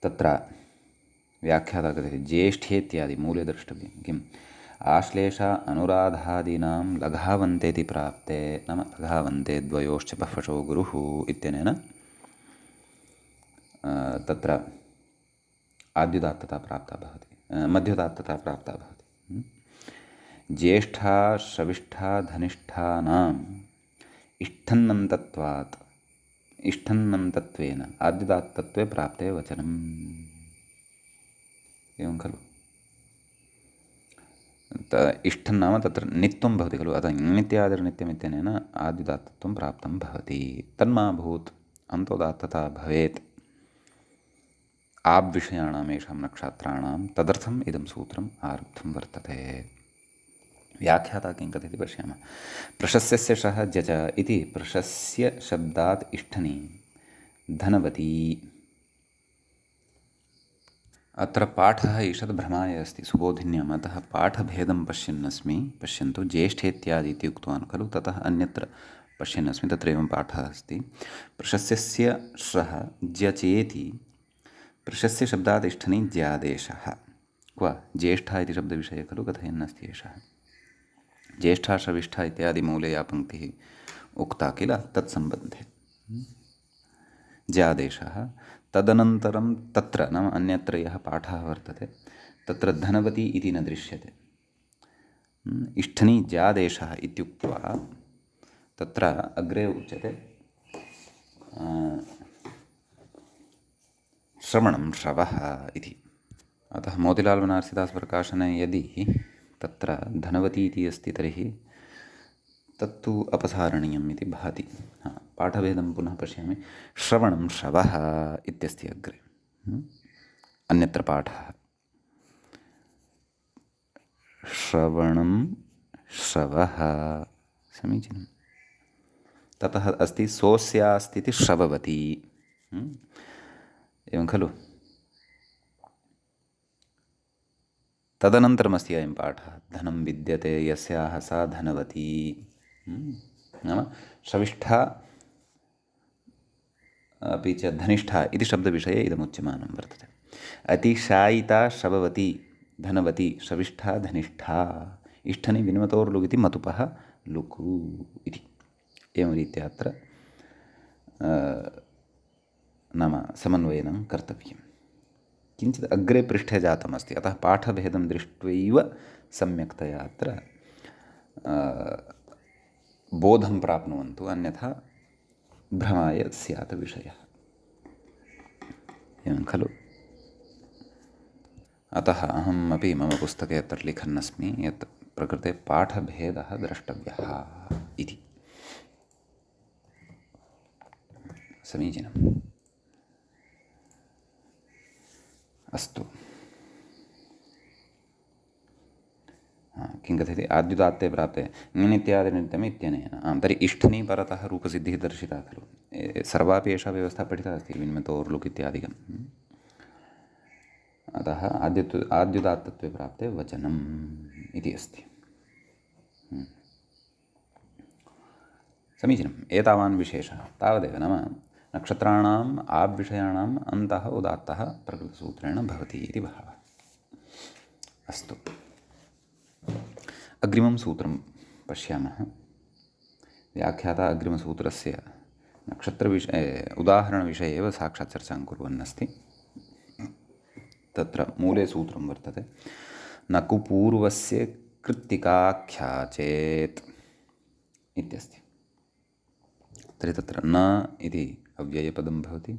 तत्र व्याख्याता कथयति ज्येष्ठे इत्यादि मूले द्रष्टव्यं किम् आश्लेष अनुराधादीनां लघावन्तेति प्राप्ते नाम लघावन्ते द्वयोश्च बह्वशो गुरुः इत्यनेन तत्र आद्युदात्तता प्राप्ता भवति मध्युदात्तता प्राप्ता भवति ज्येष्ठा श्रविष्ठा धनिष्ठानाम् इष्ठन्नन्तत्वात् इष्ठन्नन्तत्वेन आद्युदात्तत्वे प्राप्ते वचनम् एवं खलु इष्ठं नाम तत्र नित्यं भवति खलु अतः नित्यादिर्नित्यमित्यनेन आद्युदात्तत्वं प्राप्तं भवति तन्मा भूत् अन्तोदात्तता भवेत् आब्विषयाणाम् येषां नक्षत्राणां तदर्थम् इदं सूत्रम् आरब्धं वर्तते व्याख्याता किं कथयति पश्यामः प्रशस्यस्य शः जच इति प्रशस्य शब्दात् इष्ठनि धनवती अत्र पाठः ईषद् भ्रमाय अस्ति सुबोधिन्याम् अतः पाठभेदं पश्यन्नस्मि पश्यन्तु ज्येष्ठेत्यादि इति उक्तवान् खलु ततः अन्यत्र पश्यन्नस्मि तत्र एवं पाठः अस्ति प्रशस्यस्य श्रः ज्यचेति प्रशस्य शब्दात् इष्ठनि ज्यादेशः क्व ज्येष्ठा इति शब्दविषये खलु कथयन्नस्ति एषः ज्येष्ठा श्रविष्ठा इत्यादि मूले या पङ्क्तिः उक्ता किल तत्सम्बन्धे ज्यादेशः तदनन्तरं तत्र नाम अन्यत्र यः पाठः वर्तते तत्र धनवती इति न दृश्यते इष्ठनि ज्यादेशः इत्युक्त्वा तत्र अग्रे उच्यते श्रवणं श्रवः इति अतः मोतिलाल् बनारसिदास् प्रकाशने यदि तत्र धनवती इति अस्ति तर्हि तत्तु अपसारणीयम् इति भाति पाठभेदं पुनः पश्यामि श्रवणं श्रवः इत्यस्ति अग्रे अन्यत्र पाठः श्रवणं श्रवः समीचीनं ततः अस्ति सोऽस्यास्तीति श्रववती। एवं खलु? तदनन्तरमस्ति अयं पाठः, धनं विद्यते यस्याः सा धनवती। नाम श्रविष्ठा अपि च धनिष्ठा इति शब्दविषये इदमुच्यमानं वर्तते। अतिशायिता श्रववती धनवती श्रविष्ठा धनिष्ठा इष्ठनि विन्वतोर्लुगिति मतुपः लुकु इति। एवं रीत्या अत्र नाम समन्वयनं कर्तव्यं। किञ्चित् अग्रे पृष्ठे जातमस्ति, अतः पाठभेदं दृष्ट्वैव सम्यक्तया अत्र बोधं प्राप्नुवन्तु, अन्यथा भ्रमाय स्यात् विषयः। एवं खलु? अतः अहम् अपि मम पुस्तके अत्र लिखन्नस्मि यत् प्रकृते पाठभेदः द्रष्टव्यः इति। समीचीनम्। अस्तु। किं कथयति? आद्युदात्ते प्राप्ते ङिनित्यादिनित्यम् इत्यनेन। तर्हि इष्ठनि परतः रूपसिद्धिः दर्शिता खलु। सर्वापि एषा व्यवस्था पठिता अस्ति, विन्मतोर्लुक् इत्यादिकम्। अतः आद्युदात्तत्वे प्राप्ते वचनम् इति अस्ति। समीचीनम्। एतावान् विशेषः तावदेव। नाम नक्षत्राणाम् आब्विषयाणाम् अन्तः उदात्तः प्रकृतसूत्रेण भवति इति भावः। अस्तु, अग्रिमं सूत्रं पश्यामः। व्याख्याता अग्रिमसूत्रस्य नक्षत्रविषये उदाहरणविषये एव साक्षात् चर्चां कुर्वन्नस्ति। तत्र मूले सूत्रं वर्तते, न कुपूर्वस्य कृत्तिकाख्या चेत् इत्यस्ति। तर्हि तत्र न इति अव्ययपदं भवति,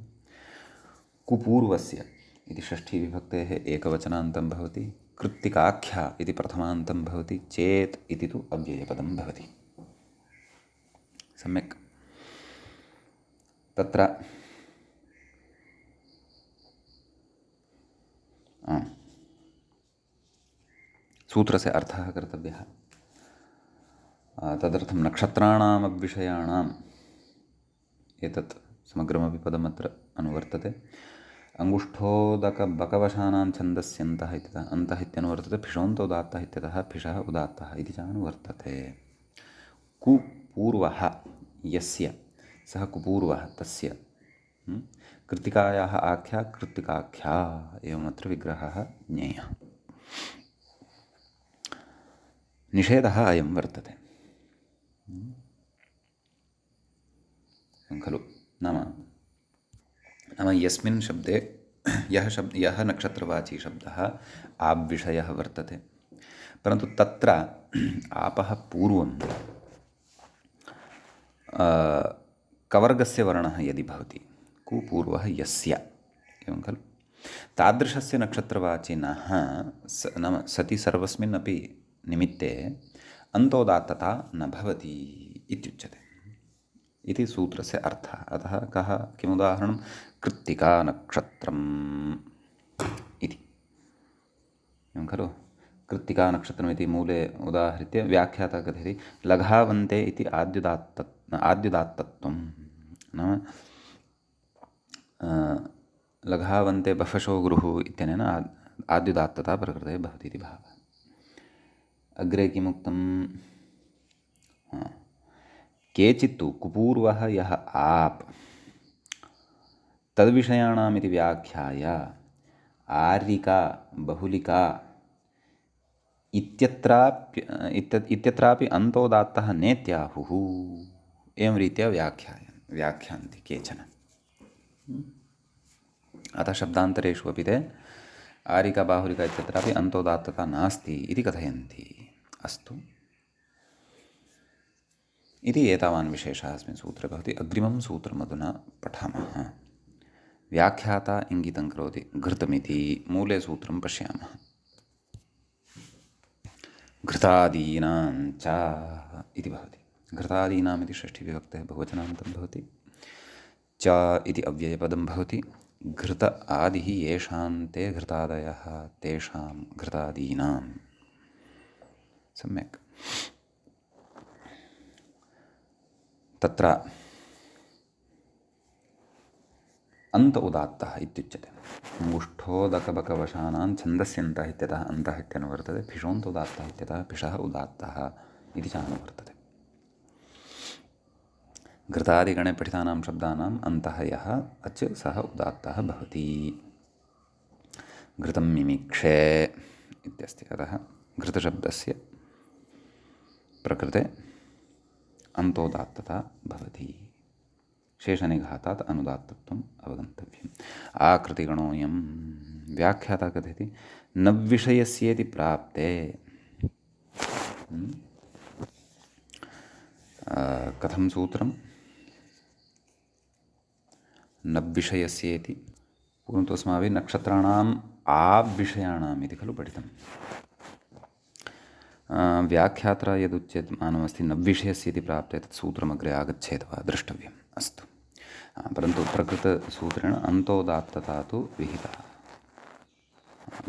कुपूर्वस्य इति षष्ठीविभक्तेः एकवचनान्तं भवति, कृत्तिकाख्या इति प्रथमान्तं भवति, चेत् इति तु अव्ययपदं भवति। सम्यक्। तत्र सूत्रस्य अर्थः कर्तव्यः। तदर्थं नक्षत्राणामविषयाणाम् एतत् समग्रमपि पदमत्र अनुवर्तते। अङ्गुष्ठोदकबकवशानां छन्दस्यन्तः इत्यतः अन्तः इत्यनुवर्तते, फिषोन्तोदात्तः इत्यतः फिषः उदात्तः इति च अनुवर्तते। कुपूर्वः यस्य, सः कुपूर्वः तस्य, कृत्तिकायाः आख्या कृत्तिकाख्या, एवमत्र विग्रहः ज्ञेयः। निषेधः अयं वर्तते खलु। नाम यस्मिन् शब्दे यः नक्षत्रवाची शब्दः आब्विषयः वर्तते, परन्तु तत्र आपः पूर्वं कवर्गस्य वर्णः यदि भवति, कुपूर्वः यस्य, एवं खलु, तादृशस्य नक्षत्रवाचिनः नाम सति सर्वस्मिन् अपि निमित्ते अन्तोदात्तता न भवति इत्युच्यते इति सूत्रस्य अर्थः। अतः किमुदाहरणं? कृत्तिकानक्षत्रम् इति, एवं खलु। कृत्तिकानक्षत्रमिति मूले उदाहृत्य व्याख्याता कथयति, लघावन्ते इति आद्युदात्तत्वं। नाम लघावन्ते बफशो गुरुः इत्यनेन आद्युदात्तता प्रकृते भवति इति भावः। अग्रे किमुक्तं? केचित्तु कुपूर्वः यः आप् तद्विषयाणामिति व्याख्याय आर्यिका बहुलिका इत्यत्रापि अन्तोदात्तः नेत्याहुः, एवं रीत्या व्याख्यान्ति केचन। अतः शब्दान्तरेषु अपि ते आर्यिका बाहुलिका इत्यत्रापि अन्तोदात्तता नास्ति इति कथयन्ति। अस्तु, इति एतावान् विशेषः अस्मिन् सूत्रे भवति। अग्रिमं सूत्रमधुना पठामः। व्याख्याता इङ्गितं करोति घृतमिति। मूले सूत्रं पश्यामः। घृतादीनां च इति भवति। घृतादीनामिति षष्ठीविभक्तेः बहुवचनान्तं भवति। च इति अव्ययपदं भवति। घृत आदिः येषां ते घृतादयः तेषां घृतादीनां। सम्यक्। तत्र अन्त उदात्तः इत्युच्यते। अंगुष्ठोदकबकवशानां छन्दस्यन्तः इत्यतः अन्तः इत्यनुवर्तते। फिषोऽन्त उदात्तः इत्यतः फिषः उदात्तः इति च अनुवर्तते। घृतादिगणे पठितानां शब्दानाम् अन्तः यः अच् सः उदात्तः भवति। घृतं मिमीक्षे इत्यस्ति। अतः घृतशब्दस्य प्रकृते अन्तोदात्तता भवति। शेषनिघातात् अनुदात्तत्वम् अवगन्तव्यम्। आकृतिगणोऽयं व्याख्याता कथयति न विषयस्येति प्राप्ते। कथं सूत्रं? न विषयस्येति पूर्वं तु अस्माभिः नक्षत्राणाम् आविषयाणाम् इति खलु पठितम्। व्याख्यात्रा यदुच्यमानमस्ति न विषयस्य इति प्राप्ते तत् सूत्रमग्रे आगच्छेत् वा द्रष्टव्यम्। अस्तु, परन्तु प्रकृतसूत्रेण अन्तोदात्तता तु विहिता।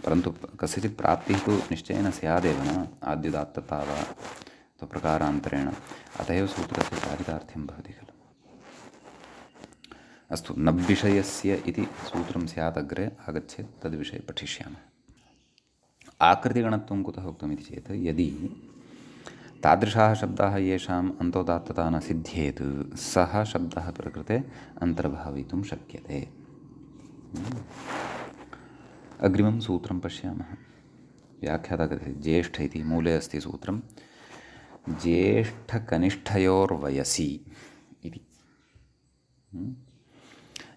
परन्तु कस्यचित् प्राप्तिः तु निश्चयेन स्यादेव न, आद्युदात्तता वा अथवा प्रकारान्तरेण। अत एव सूत्रस्य चारितार्थ्यं भवति खलु। अस्तु, न विषयस्य इति सूत्रं स्यात् अग्रे आगच्छेत्, तद्विषये पठिष्यामः। आकृतिगणत्वं कुतः उक्तमिति चेत् यदि तादृशाः शब्दाः येषाम् अन्तोदात्तता न सिद्ध्येत् सः शब्दः प्रकृते अन्तर्भावयितुं शक्यते। अग्रिमं सूत्रं पश्यामः। व्याख्याता कथयति ज्येष्ठ इति मूले अस्ति सूत्रं ज्येष्ठकनिष्ठयोर्वयसि इति।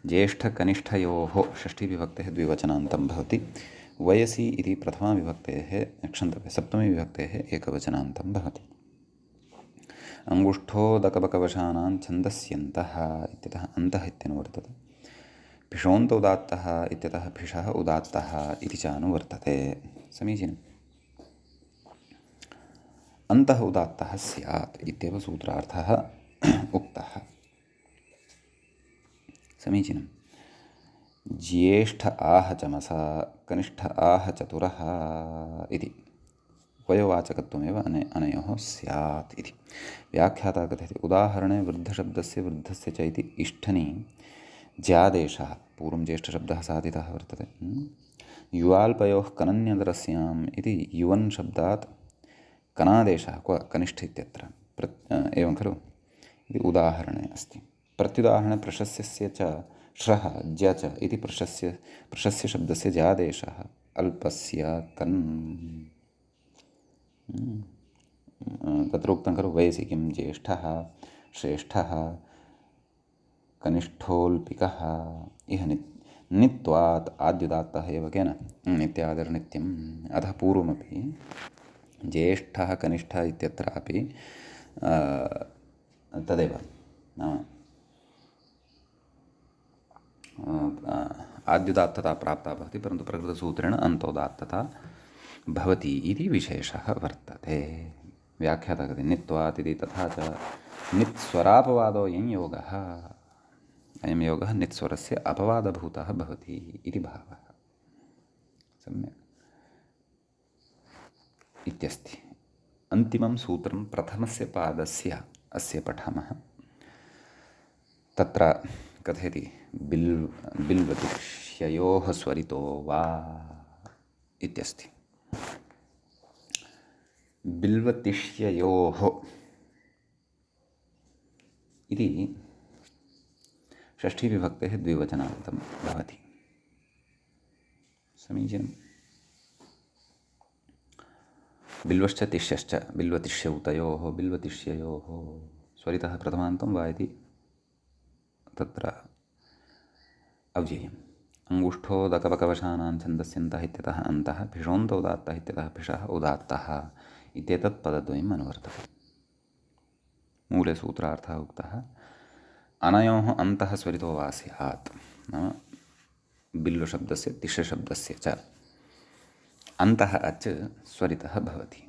ज्येष्ठकनिष्ठयोः षष्ठीविभक्तेः द्विवचनान्तं भवति। वयसि इति प्रथमाविभक्तेः क्षन्तव्ये सप्तमीविभक्तेः एकवचनान्तं भवति। अंगुष्ठोदकबकवशानां छन्दस्यन्तः इत्यतः अन्तः इत्यनुवर्तते। फिषोऽन्त उदात्तः इत्यतः फिषः उदात्तः इति च अनुवर्तते। समीचीनम्। अन्तः उदात्तः स्यात् इत्येव सूत्रार्थः उक्तः। समीचीनम्। ज्येष्ठ आह चमसा कनिष्ठ आह चतुरः इति वयोवाचकत्वमेव अनयोः स्यात् इति। व्याख्याता कथयति उदाहरणे वृद्धशब्दस्य वृद्धस्य च इति इष्ठनि ज्यादेशः पूर्वं ज्येष्ठशब्दः साधितः वर्तते। युवाल्पयोः कनन्यतरस्याम् इति युवन् शब्दात् कनादेशः क्व कनिष्ठ इत्यत्र एवं खलु इति उदाहरणे अस्ति। प्रत्युदाहरणे प्रशस्यस्य च श्रः ज्य च इति प्रशस्य शब्दस्य ज्यादेशः अल्पस्य कन् तत्र उक्तं खलु वयसि किं ज्येष्ठः श्रेष्ठः कनिष्ठोल्पिकः इह नित्वात् आद्युदात्तः एव केन नित्यादिर्नित्यम्। अतः पूर्वमपि ज्येष्ठः कनिष्ठः इत्यत्रापि तदेव नाम आद्युदात्तता प्राप्ता भवति, परन्तु प्रकृतसूत्रेण अन्तोदात्तता भवति इति विशेषः वर्तते। व्याख्याता कथयति नित्वात् इति तथा च नित्स्वरापवादो यं योगः अयं योगः नित्स्वरस्य अपवादभूतः भवति इति भावः। सम्यक् इत्यस्ति। अन्तिमं सूत्रं प्रथमस्य पादस्य अस्य पठामः। तत्र कथयति बिल्वतिष्ययोः स्वरितो वा इत्यस्ति। बिल्वतिष्ययोः इति षष्ठीविभक्तेः द्विवचनान्तं भवति। समीचीनम्। बिल्वश्च तिष्यश्च बिल्वतिष्यौतयोः बिल्वतिष्ययोः स्वरितः प्रथमान्तं वा इति तत्र अव्ययम्। अंगुष्ठोदकबकवशानां छन्दस्यन्तः इत्यतः अन्तः फिषोऽन्त उदात्तः इत्यतः फिषः उदात्तः इत्येतत् पदद्वयम् अनुवर्तते। मूले सूत्रार्थः उक्तः अनयोः अन्तः स्वरितो वा स्यात्। नाम बिल्वशब्दस्य तिष्यशब्दस्य च अन्तः अच् स्वरितः भवति।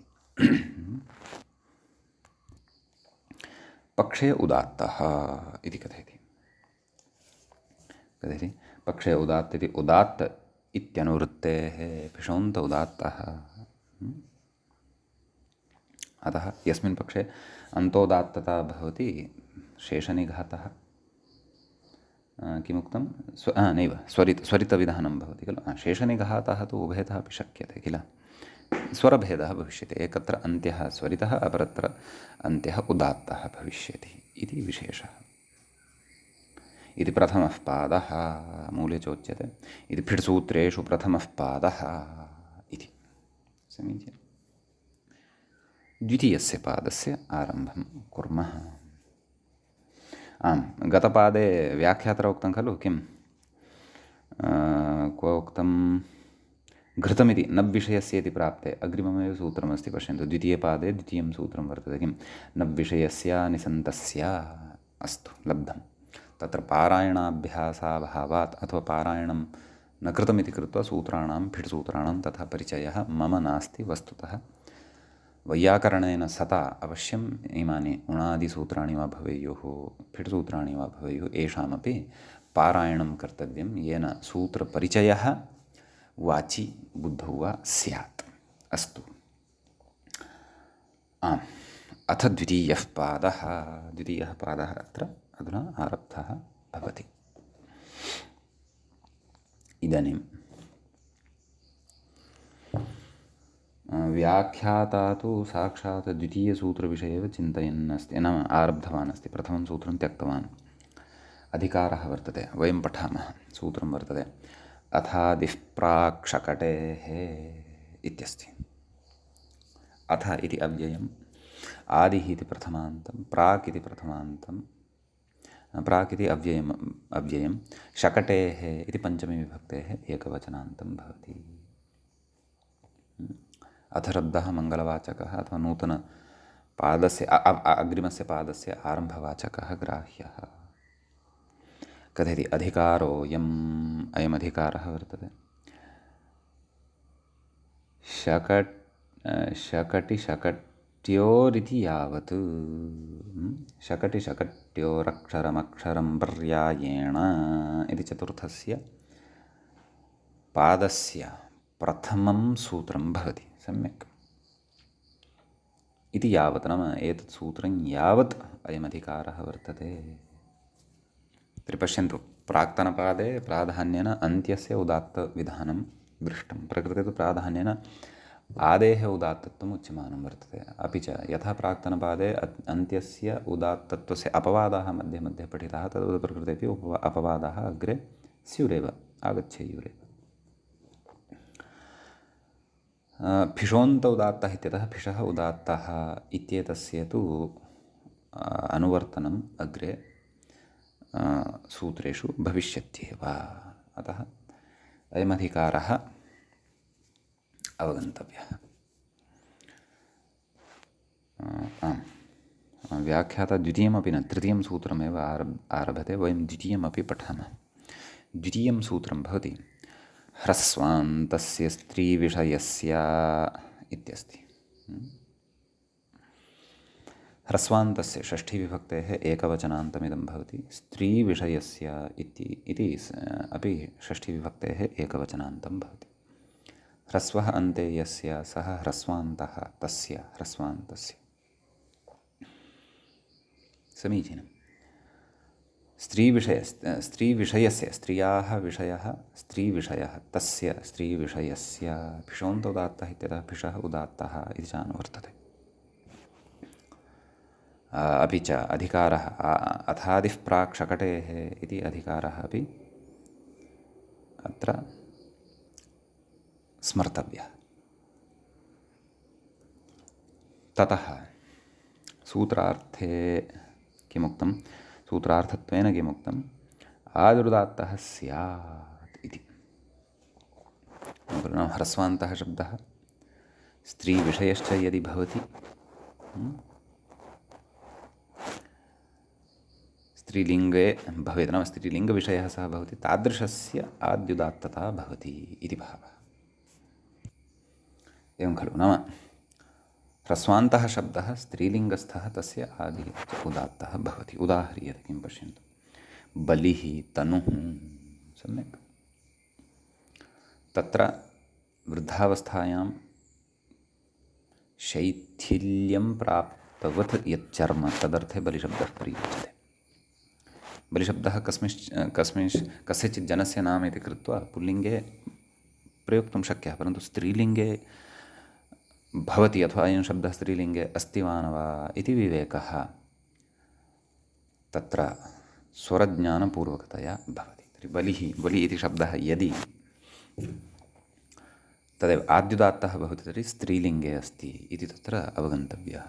पक्षे उदात्तः इति कथयति पक्षे उदात्त इति उदात्त इत्यनुवृत्तेः फिषोऽन्त उदात्तः। अतः यस्मिन् पक्षे अन्तोदात्तता भवति शेषनिघातः किमुक्तं नैव स्वरितविधानं भवति खलु शेषनिघातः तु उभयतः अपि शक्यते किल स्वरभेदः भविष्यति एकत्र अन्त्यः स्वरितः अपरत्र अन्त्यः उदात्तः भविष्यति इति विशेषः इति प्रथमः पादः मूले चोच्यते इति फिट्सूत्रेषु प्रथमः पादः इति समीचीनं द्वितीयस्य पादस्य आरम्भं कुर्मः आम् गतपादे व्याख्यात्र उक्तं खलु किं क्व उक्तं घृतमिति नव्विषयस्य इति प्राप्ते अग्रिममेव सूत्रमस्ति पश्यन्तु द्वितीयपादे द्वितीयं सूत्रं वर्तते किं नव्विषयस्य निसन्तस्य अस्तु लब्धं तत्र पारायणाभ्यासाभावात् अथवा पारायणं न कृतमिति कृत्वा सूत्राणां फिट्सूत्राणां तथा परिचयः मम नास्ति वस्तुतः वैयाकरणेन सता अवश्यम् इमानि उणादिसूत्राणि वा भवेयुः फिट्सूत्राणि वा भवेयुः येषामपि पारायणं कर्तव्यं येन सूत्रपरिचयः वाचि बुद्धौ वा स्यात् अस्तु आम् अथ द्वितीयः पादः अत्र अधुना आरब्धः भवति इदानीं व्याख्याता तु साक्षात् द्वितीयसूत्रविषये एव चिन्तयन् अस्ति नाम आरब्धवान् अस्ति प्रथमं सूत्रं त्यक्तवान् अधिकारः वर्तते वयं पठामः सूत्रं वर्तते अथादिः प्राक् शकटेः इत्यस्ति अथ इति अव्ययम् आदिः इति प्रथमान्तं प्राक् इति प्रथमान्तं प्राक् इति अव्ययं शकटेः इति पञ्चमी विभक्तेः एकवचनान्तं भवति अथशब्दः मङ्गलवाचकः अथवा नूतनपादस्य अग्रिमस्य पादस्य आरम्भवाचकः ग्राह्यः कथयति अधिकारोऽयम् अयमधिकारः वर्तते शकटिशकट्योरिति यावत् शकटिशकट्योरक्षरमक्षरं पर्यायेण इति चतुर्थस्य पादस्य प्रथमं सूत्रं भवति सम्यक् इति यावत् नाम एतत् सूत्रं यावत् अयमधिकारः वर्तते तर्हि पश्यन्तु प्राक्तनपादे प्राधान्येन अन्त्यस्य उदात्तविधानं दृष्टं प्रकृते तु प्राधान्येन आदेः उदात्तत्वम् उच्यमानं वर्तते अपि च यथा प्राक्तनपादे अन्त्यस्य उदात्तत्वस्य अपवादाः मध्ये मध्ये पठिताः तद्वत् प्रकृतेपि अपवादाः अग्रे स्युरेव आगच्छेयुरेव फिषोन्त उदात्तः इत्यतः फिषः उदात्तः इत्येतस्य तु अनुवर्तनम् अग्रे सूत्रेषु भविष्यत्येव अतः अयमधिकारः अवगन्तव्यः आम् व्याख्याता द्वितीयमपि न तृतीयं सूत्रमेव आरभते वयं द्वितीयमपि पठामः द्वितीयं सूत्रं भवति ह्रस्वान्तस्य स्त्रीविषयस्य इत्यस्ति ह्रस्वान्तस्य षष्ठीविभक्तेः एकवचनान्तमिदं भवति स्त्रीविषयस्य इति अपि षष्ठीविभक्तेः एकवचनान्तं भवति ह्रस्वः अन्ते यस्य सः ह्रस्वान्तः तस्य ह्रस्वान्तस्य समीचीनं स्त्रीविषयस्य स्त्रियाः विषयः स्त्रीविषयः तस्य स्त्रीविषयस्य फिषोन्त उदात्तः इत्यतः फिषः उदात्तः इति च अनुवर्तते अपि च अधिकारः अथादिः प्राक् शकटेः इति अधिकारः अपि अत्र स्मर्तव्यः ततः सूत्रार्थे किमुक्तं सूत्रार्थत्वेन किमुक्तम् आदिरुदात्तः स्यात् इति ह्रस्वान्तः शब्दः स्त्रीविषयश्च यदि भवति स्त्रीलिङ्गे भवेत् नाम स्त्रीलिङ्गविषयः सः भवति तादृशस्य आद्युदात्तता भवति इति भावः एवं खलु नाम ह्रस्वान्तः शब्दः स्त्रीलिङ्गस्थः तस्य आदिः उदात्तः भवति उदाह्रियते किं पश्यन्तु बलिः तनुः सम्यक् तत्र वृद्धावस्थायां शैथिल्यं प्राप्तवत् यच्चर्म तदर्थे बलिशब्दः प्रयुज्यते बलिशब्दः कस्यचित् जनस्य नाम इति कृत्वा पुल्लिङ्गे प्रयोक्तुं शक्यः, परन्तु स्त्रीलिङ्गे भवति अथवा अयं शब्दः स्त्रीलिङ्गे अस्ति वा न वा इति विवेकः तत्र स्वरज्ञानपूर्वकतया भवति। तर्हि बलिः इति शब्दः यदि तदेव आद्युदात्तः भवति तर्हि स्त्रीलिङ्गे अस्ति इति तत्र अवगन्तव्यः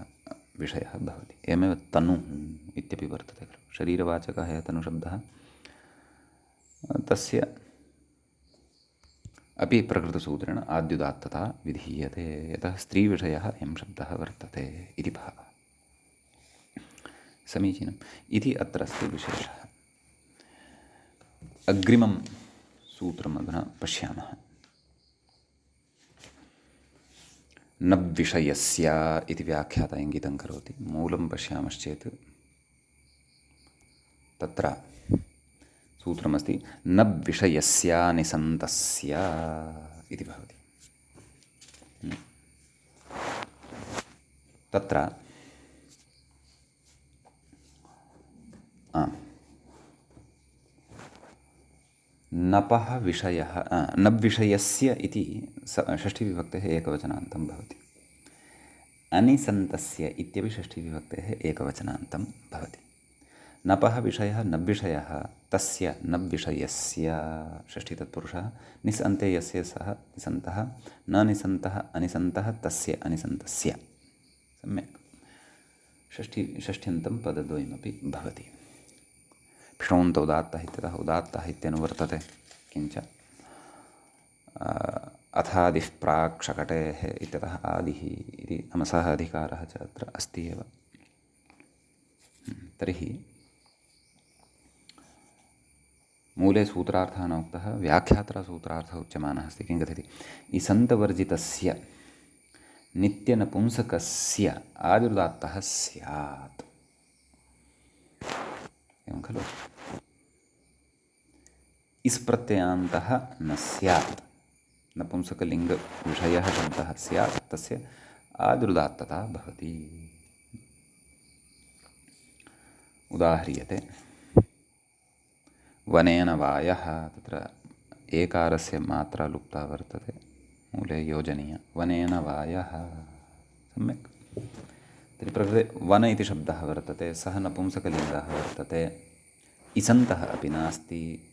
विषयः भवति। एवमेव तनुः इत्यपि वर्तते खलु, शरीरवाचकः यः तनुशब्दः तस्य अपि प्रकृतसूत्रेण आद्युदात्तता विधीयते, यतः स्त्रीविषयः अयं शब्दः वर्तते इति भावः। समीचीनम् इति अत्र अस्ति विशेषः। अग्रिमं सूत्रम् अधुना पश्यामः। न विषयस्य इति व्याख्याता इङ्गितं करोति। मूलं पश्यामश्चेत् तत्र सूत्रमस्ति न विषयस्य निसन्तस्य इति भवति। तत्र नपः विषयः न विषयस्य इति षष्ठीविभक्तेः एकवचनान्तं भवति। अनिसन्तस्य इत्यपि षष्ठीविभक्तेः एकवचनान्तं भवति। नपः विषयः न विषयः तस्य न विषयस्य षष्ठीतत्पुरुषः, निसन्ते यस्य सः निसन्तः, न निसन्तः अनिसन्तः तस्य अनिसन्तस्य। सम्यक् षष्ठ्यन्तं पदद्वयमपि भवति। भिषोन्त उदात्तः इत्यतः उदात्तः इत्यनुवर्तते। किञ्च अथादिः प्राक् शकटेः इत्यतः आदिः इति नमसः अधिकारः च अत्र अस्ति एव। तर्हि मूले सूत्रार्थः न उक्तः, व्याख्यात्रा सूत्रार्थः उच्यमानः अस्ति। किं कथयति? इसन्तवर्जितस्य नित्यनपुंसकस्य आदिरुदात्तः स्यात्। एवं खलु? इस् प्रत्ययान्तः न स्यात्, नपुंसकलिङ्गविषयः शब्दः स्यात्, तस्य आदिरुदात्तता भवति। उदाह्रियते वनेन वायः, तत्र एकारस्य मात्रा लुप्ता वर्तते, मूले योजनीय। वनेन वायः। सम्यक्। तर्हि प्रकृते वन इति शब्दः वर्तते, सः नपुंसकलिङ्गः वर्तते, इसन्तः अपि नास्ति।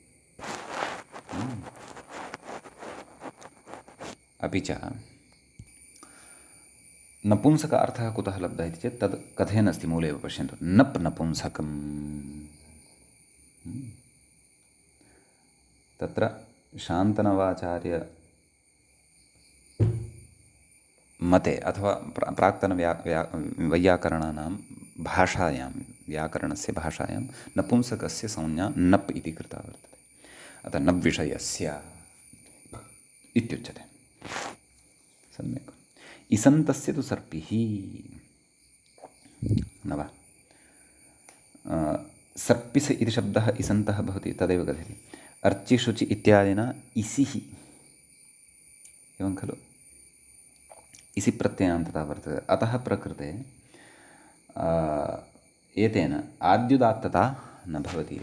अपि च नपुंसक अर्थः कुतः लब्धः इति चेत् तद् कथेन अस्ति मूले एव पश्यन्तु। नप् नपुंसकम्। तत्र शान्तनवाचार्य मते अथवा प्राक्तन वैयाकरणानां भाषायां, व्याकरणस्य भाषायां नपुंसकस्य संज्ञा नप् इति कृता वर्तते। अतः नप् विषयस्य इत्युच्यते। सम्यक्। इसन्तस्य तु सर्पिः न वा? सर्पिस् इति शब्दः इसन्तः भवति, तदेव कथयति। अर्चिशुचि इत्यादिना इसिः, एवं खलु? इसि प्रत्ययान्तता वर्तते। अतः प्रकृते एतेन आद्युदात्तता न भवति।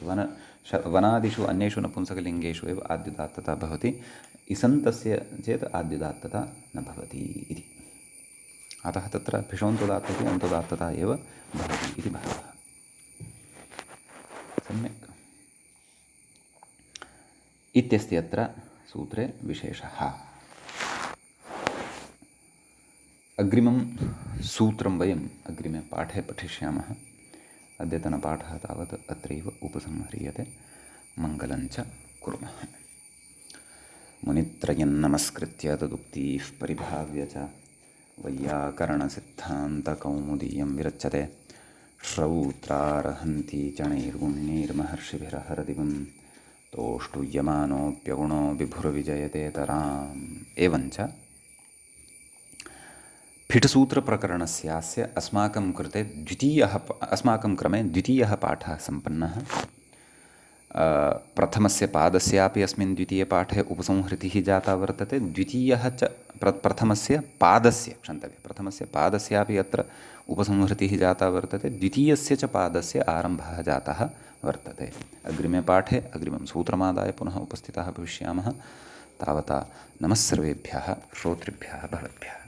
वनादिषु अन्येषु नपुंसकलिङ्गेषु एव आद्युदात्तता भवति, इसन्तस्य चेत् आद्युदात्तता न भवति इति। अतः तत्र भिषोन्तोदात्तता अन्तोदात्तता एव भवति इति भावः। सम्यक्। इत्यस्ति अत्र सूत्रे विशेषः। अग्रिमं सूत्रं वयम् अग्रिमे पाठे पठिष्यामः। अद्यतनपाठः तावत् अत्रैव उपसंह्रियते। मङ्गलञ्च कुर्मः। मुनित्रयं नमस्कृत्य तदुक्तीः परिभाव्य च वैयाकरणसिद्धान्तकौमुदीयं विरच्यते। श्रौत्रार्हन्ति चणैर्गुण्यैर्महर्षिभिरहरदिवं तोष्टुयमानोऽप्यगुणो विभुर्विजयतेतराम्। एवञ्च फिटसूत्रप्रकरणस्यास्य अस्माकं क्रमे द्वितीयः पाठः सम्पन्नः। प्रथमस्य पादस्यापि अस्मिन् द्वितीयपाठे उपसंहृतिः जाता वर्तते। द्वितीयः च प्रथमस्य पादस्यापि अत्र उपसंहृतिः जाता वर्तते। द्वितीयस्य च पादस्य आरम्भः जातः वर्तते। अग्रिमे पाठे अग्रिमं सूत्रमादाय पुनः उपस्थिताः भविष्यामः। तावता नमः सर्वेभ्यः श्रोतृभ्यः भवद्भ्यः।